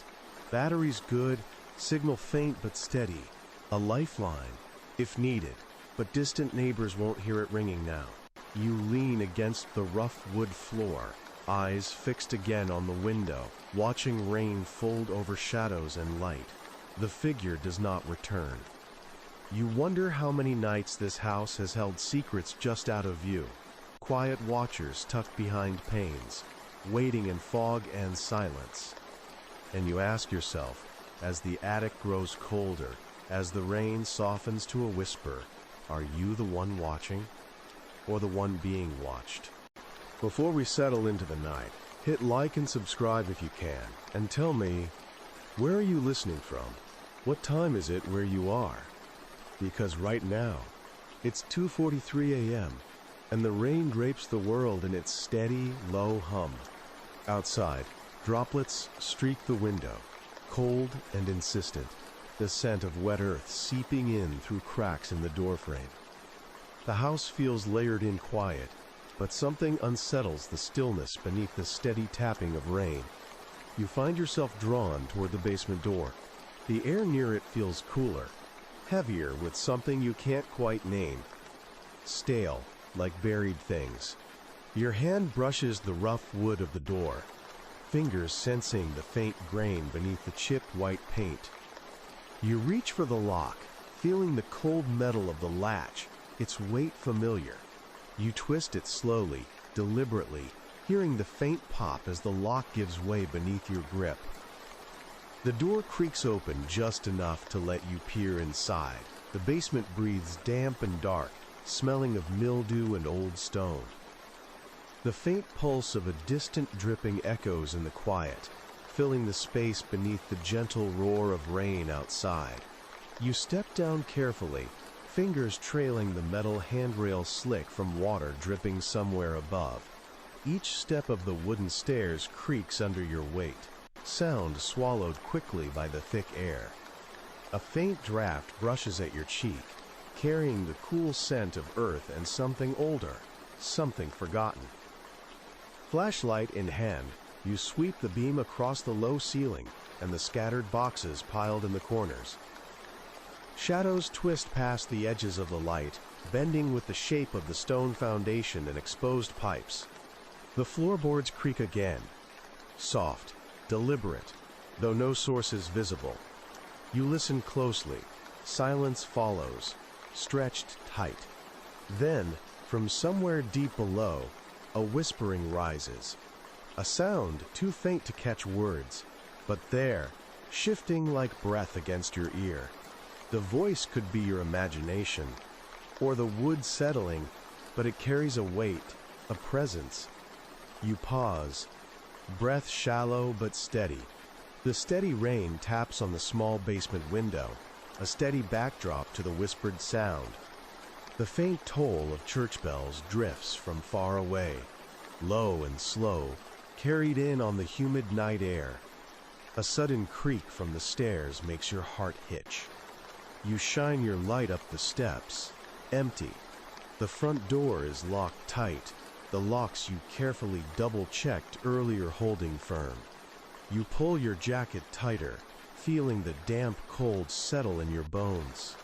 Battery's good, signal faint but steady, a lifeline, if needed, but distant neighbors won't hear it ringing now. You lean against the rough wood floor, eyes fixed again on the window, watching rain fold over shadows and light. The figure does not return. You wonder how many nights this house has held secrets just out of view. Quiet watchers tucked behind panes, waiting in fog and silence. And you ask yourself, as the attic grows colder, as the rain softens to a whisper, are you the one watching, or the one being watched? Before we settle into the night, hit like and subscribe if you can, and tell me, where are you listening from? What time is it where you are? Because right now, it's 2:43 a.m., and the rain drapes the world in its steady, low hum. Outside, droplets streak the window, cold and insistent, the scent of wet earth seeping in through cracks in the doorframe. The house feels layered in quiet, but something unsettles the stillness beneath the steady tapping of rain. You find yourself drawn toward the basement door. The air near it feels cooler, heavier with something you can't quite name. Stale, like buried things. Your hand brushes the rough wood of the door, fingers sensing the faint grain beneath the chipped white paint. You reach for the lock, feeling the cold metal of the latch, its weight familiar. You twist it slowly, deliberately, hearing the faint pop as the lock gives way beneath your grip. The door creaks open just enough to let you peer inside. The basement breathes damp and dark, smelling of mildew and old stone. The faint pulse of a distant dripping echoes in the quiet, filling the space beneath the gentle roar of rain outside. You step down carefully, fingers trailing the metal handrail slick from water dripping somewhere above. Each step of the wooden stairs creaks under your weight, sound swallowed quickly by the thick air. A faint draft brushes at your cheek, carrying the cool scent of earth and something older, something forgotten. Flashlight in hand, you sweep the beam across the low ceiling and the scattered boxes piled in the corners. Shadows twist past the edges of the light, bending with the shape of the stone foundation and exposed pipes. The floorboards creak again, soft, deliberate, though no source is visible. You listen closely. Silence follows, stretched tight. Then, from somewhere deep below, a whispering rises. A sound too faint to catch words, but there, shifting like breath against your ear. The voice could be your imagination, or the wood settling, but it carries a weight, a presence. You pause, breath shallow but steady. The steady rain taps on the small basement window, a steady backdrop to the whispered sound. The faint toll of church bells drifts from far away, low and slow, carried in on the humid night air. A sudden creak from the stairs makes your heart hitch. You shine your light up the steps, empty. The front door is locked tight, the locks you carefully double-checked earlier holding firm. You pull your jacket tighter, feeling the damp cold settle in your bones.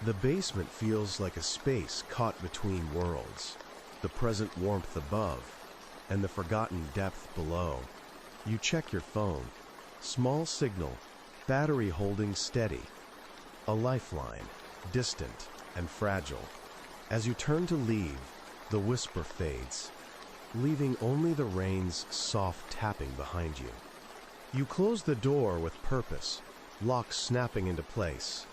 The basement feels like a space caught between worlds, the present warmth above, and the forgotten depth below. You check your phone. Small signal, battery holding steady. A lifeline, distant and fragile. As you turn to leave, the whisper fades, leaving only the rain's soft tapping behind you. You close the door with purpose, lock snapping into place.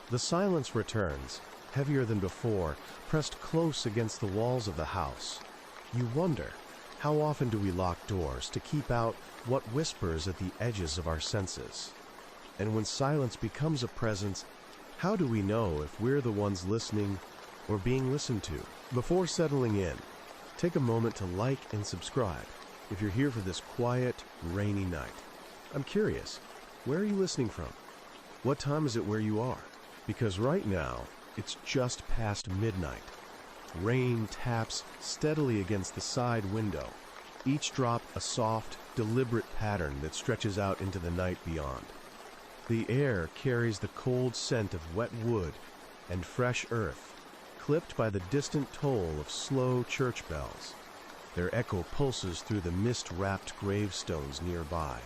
The silence returns, heavier than before, pressed close against the walls of the house. You wonder, how often do we lock doors to keep out what whispers at the edges of our senses? And when silence becomes a presence, how do we know if we're the ones listening or being listened to? Before settling in, take a moment to like and subscribe if you're here for this quiet, rainy night. I'm curious, where are you listening from? What time is it where you are? Because right now, it's just past midnight. Rain taps steadily against the side window, each drop a soft, deliberate pattern that stretches out into the night beyond. The air carries the cold scent of wet wood and fresh earth, clipped by the distant toll of slow church bells. Their echo pulses through the mist-wrapped gravestones nearby,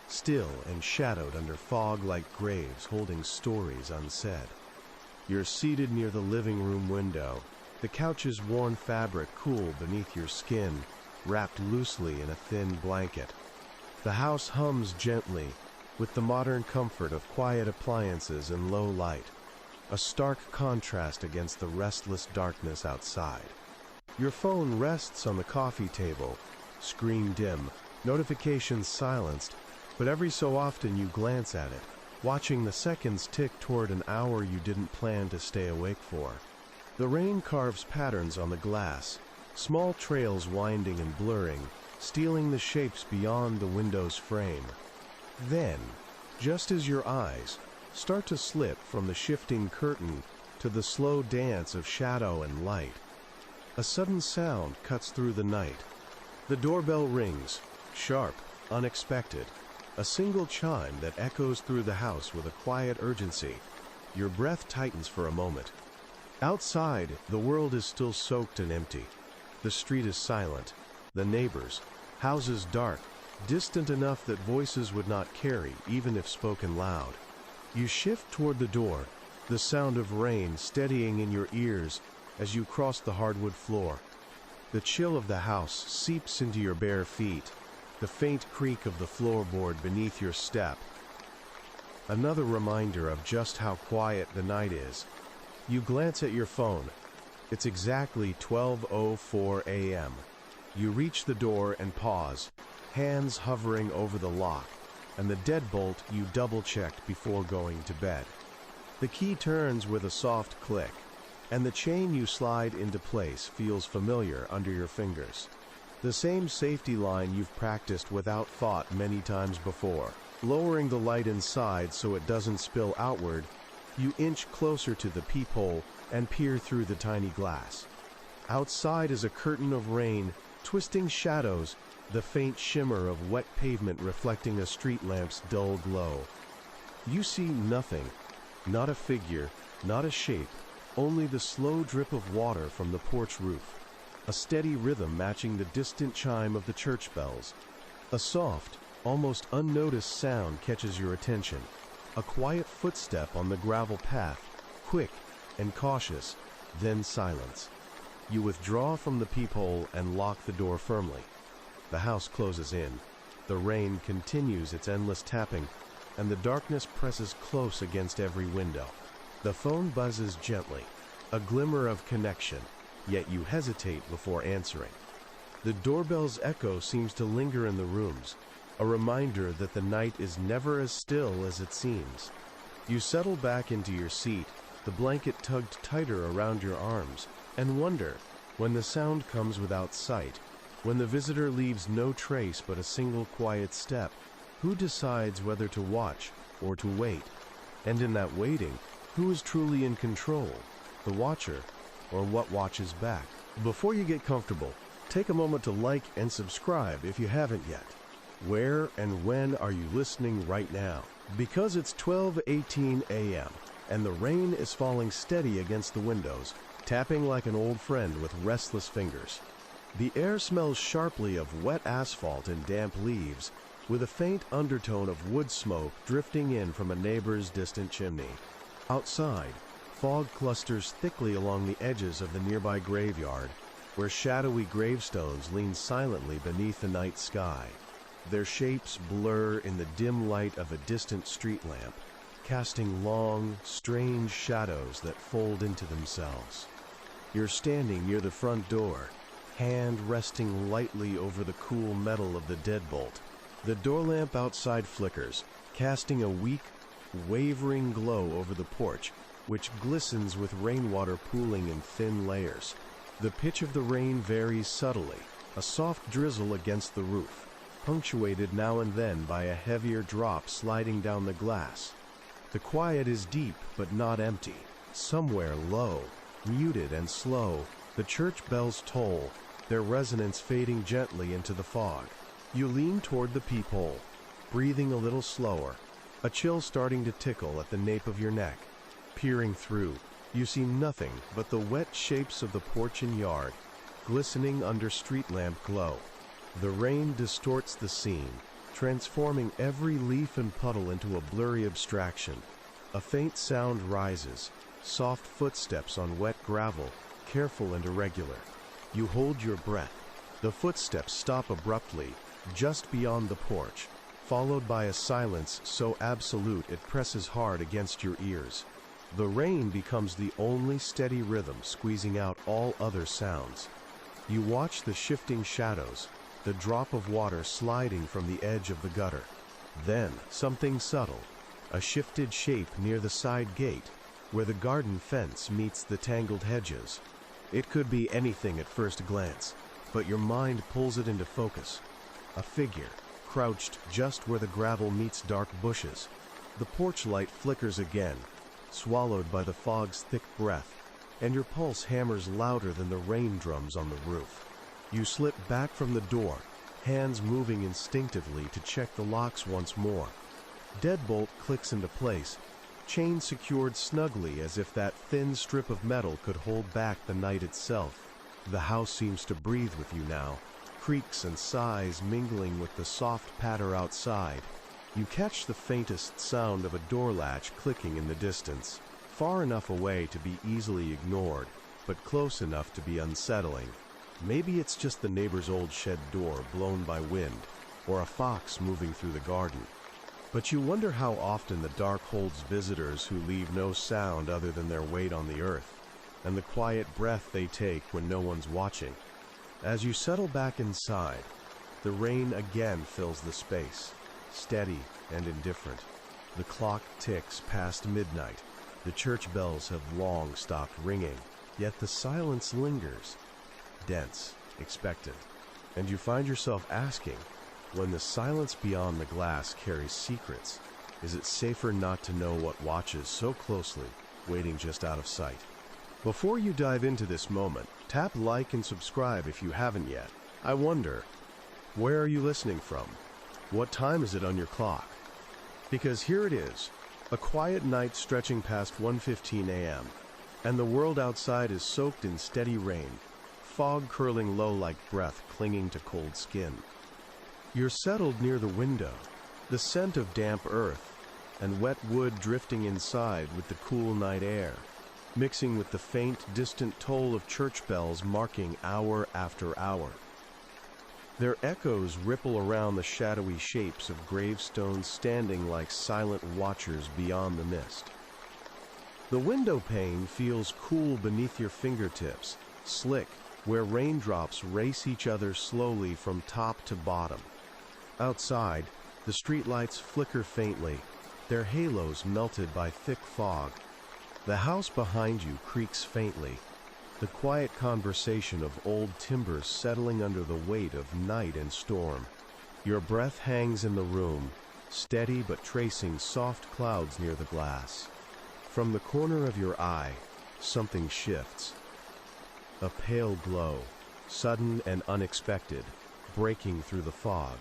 still and shadowed under fog-like graves holding stories unsaid. You're seated near the living room window, the couch's worn fabric cool beneath your skin, wrapped loosely in a thin blanket. The house hums gently, with the modern comfort of quiet appliances and low light, a stark contrast against the restless darkness outside. Your phone rests on the coffee table, screen dim, notifications silenced, but every so often you glance at it, watching the seconds tick toward an hour you didn't plan to stay awake for. The rain carves patterns on the glass, small trails winding and blurring, stealing the shapes beyond the window's frame. Then, just as your eyes start to slip from the shifting curtain to the slow dance of shadow and light, a sudden sound cuts through the night. The doorbell rings, sharp, unexpected, a single chime that echoes through the house with a quiet urgency. Your breath tightens for a moment. Outside, the world is still soaked and empty. The street is silent. The neighbors, houses dark, distant enough that voices would not carry, even if spoken loud. You shift toward the door, the sound of rain steadying in your ears as you cross the hardwood floor. The chill of the house seeps into your bare feet, the faint creak of the floorboard beneath your step. Another reminder of just how quiet the night is. You glance at your phone. It's exactly 12:04 a.m. You reach the door and pause, hands hovering over the lock, and the deadbolt you double-checked before going to bed. The key turns with a soft click, and the chain you slide into place feels familiar under your fingers. The same safety line you've practiced without thought many times before. Lowering the light inside so it doesn't spill outward, you inch closer to the peephole and peer through the tiny glass. Outside is a curtain of rain, twisting shadows, the faint shimmer of wet pavement reflecting a street lamp's dull glow. You see nothing, not a figure, not a shape, only the slow drip of water from the porch roof, a steady rhythm matching the distant chime of the church bells. A soft, almost unnoticed sound catches your attention, a quiet footstep on the gravel path, quick and cautious, then silence. You withdraw from the peephole and lock the door firmly. The house closes in. The rain continues its endless tapping, and the darkness presses close against every window. The phone buzzes gently, a glimmer of connection, yet you hesitate before answering. The doorbell's echo seems to linger in the rooms, a reminder that the night is never as still as it seems. You settle back into your seat, the blanket tugged tighter around your arms, and wonder, when the sound comes without sight, when the visitor leaves no trace but a single quiet step, who decides whether to watch or to wait? And in that waiting, who is truly in control, the watcher or what watches back? Before you get comfortable, take a moment to like and subscribe if you haven't yet. Where and when are you listening right now? Because it's 12:18 a.m. and the rain is falling steady against the windows, tapping like an old friend with restless fingers. The air smells sharply of wet asphalt and damp leaves, with a faint undertone of wood smoke drifting in from a neighbor's distant chimney. Outside, fog clusters thickly along the edges of the nearby graveyard, where shadowy gravestones lean silently beneath the night sky. Their shapes blur in the dim light of a distant street lamp, casting long, strange shadows that fold into themselves. You're standing near the front door, hand resting lightly over the cool metal of the deadbolt. The door lamp outside flickers, casting a weak, wavering glow over the porch, which glistens with rainwater pooling in thin layers. The pitch of the rain varies subtly, a soft drizzle against the roof, punctuated now and then by a heavier drop sliding down the glass. The quiet is deep but not empty. Somewhere low, muted and slow, the church bells toll, their resonance fading gently into the fog. You lean toward the peephole, breathing a little slower, a chill starting to tickle at the nape of your neck. Peering through, You see nothing but the wet shapes of the porch and yard, glistening under street lamp glow. The rain distorts the scene, transforming every leaf and puddle into a blurry abstraction. A faint sound rises, soft footsteps on wet gravel, careful and irregular. You hold your breath. The footsteps stop abruptly, just beyond the porch, followed by a silence so absolute it presses hard against your ears. The rain becomes the only steady rhythm, squeezing out all other sounds. You watch the shifting shadows, the drop of water sliding from the edge of the gutter. Then, something subtle, a shifted shape near the side gate, where the garden fence meets the tangled hedges. It could be anything at first glance, but your mind pulls it into focus. A figure, crouched just where the gravel meets dark bushes. The porch light flickers again, swallowed by the fog's thick breath, and your pulse hammers louder than the rain drums on the roof. You slip back from the door, hands moving instinctively to check the locks once more. Deadbolt clicks into place, chain secured snugly as if that thin strip of metal could hold back the night itself. The house seems to breathe with you now, creaks and sighs mingling with the soft patter outside. You catch the faintest sound of a door latch clicking in the distance, far enough away to be easily ignored, but close enough to be unsettling. Maybe it's just the neighbor's old shed door blown by wind, or a fox moving through the garden. But you wonder how often the dark holds visitors who leave no sound other than their weight on the earth, and the quiet breath they take when no one's watching. As you settle back inside, the rain again fills the space, steady and indifferent. The clock ticks past midnight. The church bells have long stopped ringing, yet the silence lingers, dense, expectant, and you find yourself asking, when the silence beyond the glass carries secrets, is it safer not to know what watches so closely, waiting just out of sight? Before you dive into this moment, tap like and subscribe if you haven't yet. I wonder, where are you listening from? What time is it on your clock? Because here it is, a quiet night stretching past 1:15 a.m., and the world outside is soaked in steady rain, fog curling low like breath clinging to cold skin. You're settled near the window, the scent of damp earth and wet wood drifting inside with the cool night air, mixing with the faint, distant toll of church bells marking hour after hour. Their echoes ripple around the shadowy shapes of gravestones standing like silent watchers beyond the mist. The window pane feels cool beneath your fingertips, slick, where raindrops race each other slowly from top to bottom. Outside, the streetlights flicker faintly, their halos melted by thick fog. The house behind you creaks faintly, the quiet conversation of old timbers settling under the weight of night and storm. Your breath hangs in the room, steady but tracing soft clouds near the glass. From the corner of your eye, something shifts. A pale glow, sudden and unexpected, breaking through the fog.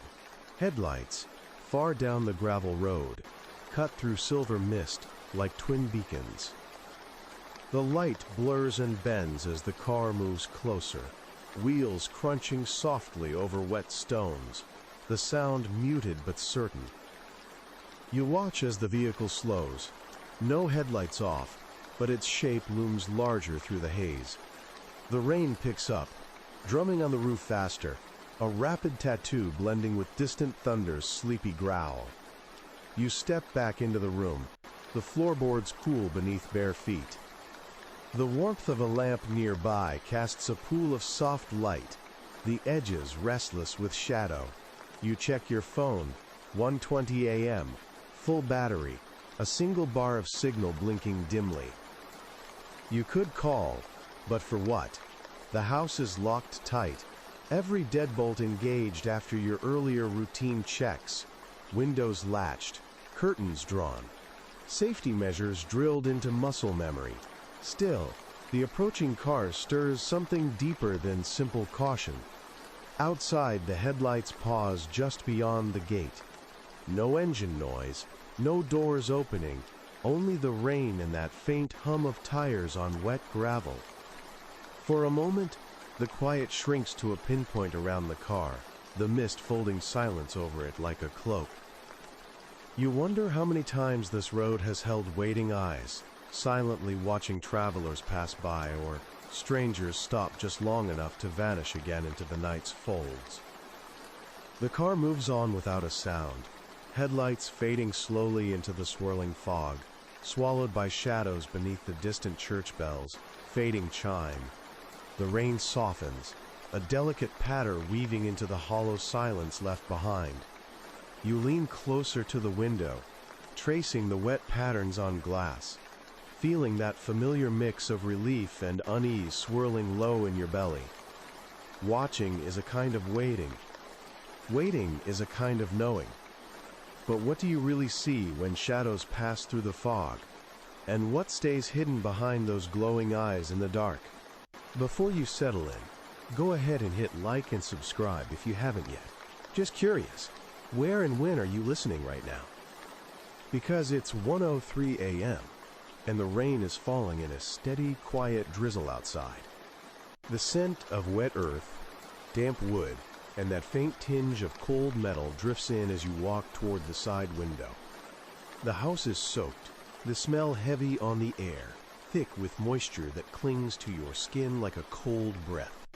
Headlights, far down the gravel road, cut through silver mist like twin beacons. The light blurs and bends as the car moves closer, wheels crunching softly over wet stones, the sound muted but certain. You watch as the vehicle slows, no headlights off, but its shape looms larger through the haze. The rain picks up, drumming on the roof faster, a rapid tattoo blending with distant thunder's sleepy growl. You step back into the room, the floorboards cool beneath bare feet. The warmth of a lamp nearby casts a pool of soft light, the edges restless with shadow. You check your phone, 1:20 a.m., full battery, a single bar of signal blinking dimly. You could call, but for what? The house is locked tight, every deadbolt engaged after your earlier routine checks, windows latched, curtains drawn, safety measures drilled into muscle memory. Still, the approaching car stirs something deeper than simple caution. Outside, the headlights pause just beyond the gate. No engine noise, no doors opening, only the rain and that faint hum of tires on wet gravel. For a moment, the quiet shrinks to a pinpoint around the car, the mist folding silence over it like a cloak. You wonder how many times this road has held waiting eyes, silently watching travelers pass by or strangers stop just long enough to vanish again into the night's folds. The car moves on without a sound, headlights fading slowly into the swirling fog, swallowed by shadows beneath the distant church bells, fading chime. The rain softens, a delicate patter weaving into the hollow silence left behind. You lean closer to the window, tracing the wet patterns on glass, feeling that familiar mix of relief and unease swirling low in your belly. Watching is a kind of waiting. Waiting is a kind of knowing. But what do you really see when shadows pass through the fog? And what stays hidden behind those glowing eyes in the dark? Before you settle in, go ahead and hit like and subscribe if you haven't yet. Just curious, where and when are you listening right now? Because it's 1:03 a.m. and the rain is falling in a steady, quiet drizzle outside. The scent of wet earth, damp wood, and that faint tinge of cold metal drifts in as you walk toward the side window. The house is soaked, the smell heavy on the air, thick with moisture that clings to your skin like a cold breath.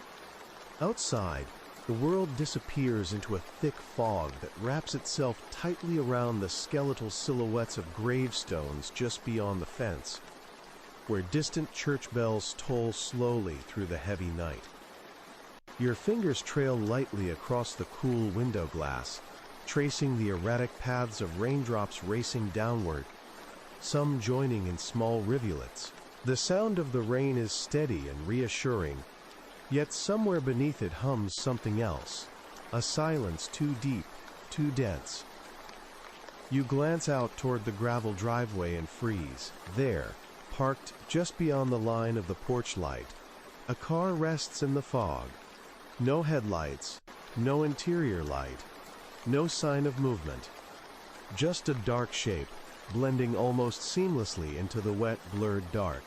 Outside, the world disappears into a thick fog that wraps itself tightly around the skeletal silhouettes of gravestones just beyond the fence, where distant church bells toll slowly through the heavy night. Your fingers trail lightly across the cool window glass, tracing the erratic paths of raindrops racing downward, some joining in small rivulets. The sound of the rain is steady and reassuring, yet somewhere beneath it hums something else, a silence too deep, too dense. You glance out toward the gravel driveway and freeze. There, parked just beyond the line of the porch light, a car rests in the fog. No headlights, no interior light, no sign of movement. Just a dark shape, blending almost seamlessly into the wet, blurred dark.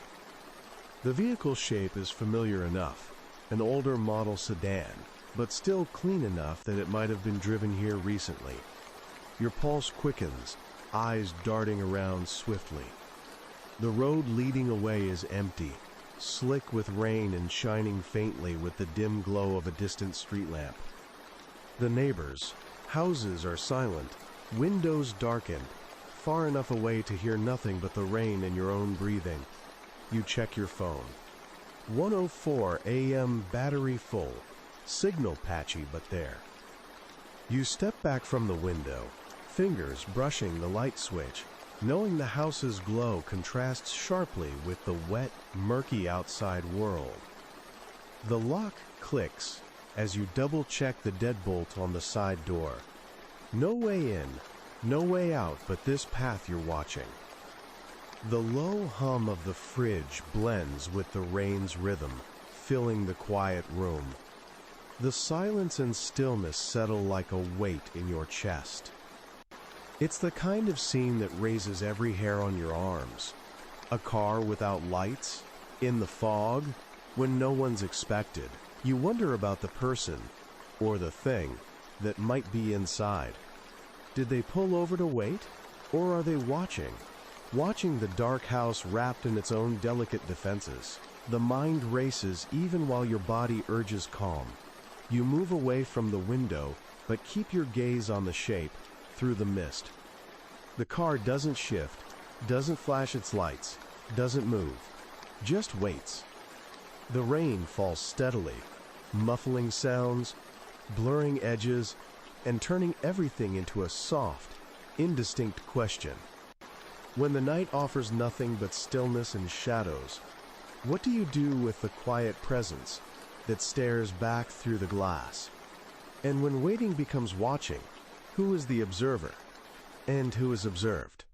The vehicle shape is familiar enough. An older model sedan, but still clean enough that it might have been driven here recently. Your pulse quickens, eyes darting around swiftly. The road leading away is empty, slick with rain and shining faintly with the dim glow of a distant street lamp. The neighbors' houses are silent, windows darkened, far enough away to hear nothing but the rain and your own breathing. You check your phone. 1:04 a.m. battery full, signal patchy but there. You step back from the window, fingers brushing the light switch, knowing the house's glow contrasts sharply with the wet, murky outside world. The lock clicks as you double-check the deadbolt on the side door. No way in, no way out but this path you're watching. The low hum of the fridge blends with the rain's rhythm, filling the quiet room. The silence and stillness settle like a weight in your chest. It's the kind of scene that raises every hair on your arms. A car without lights, in the fog, when no one's expected. You wonder about the person, or the thing, that might be inside. Did they pull over to wait, or are they watching? Watching the dark house wrapped in its own delicate defenses. The mind races even while your body urges calm. You move away from the window, but keep your gaze on the shape, through the mist. The car doesn't shift, doesn't flash its lights, doesn't move, just waits. The rain falls steadily, muffling sounds, blurring edges, and turning everything into a soft, indistinct question. When the night offers nothing but stillness and shadows, what do you do with the quiet presence that stares back through the glass? And when waiting becomes watching, who is the observer, and who is observed?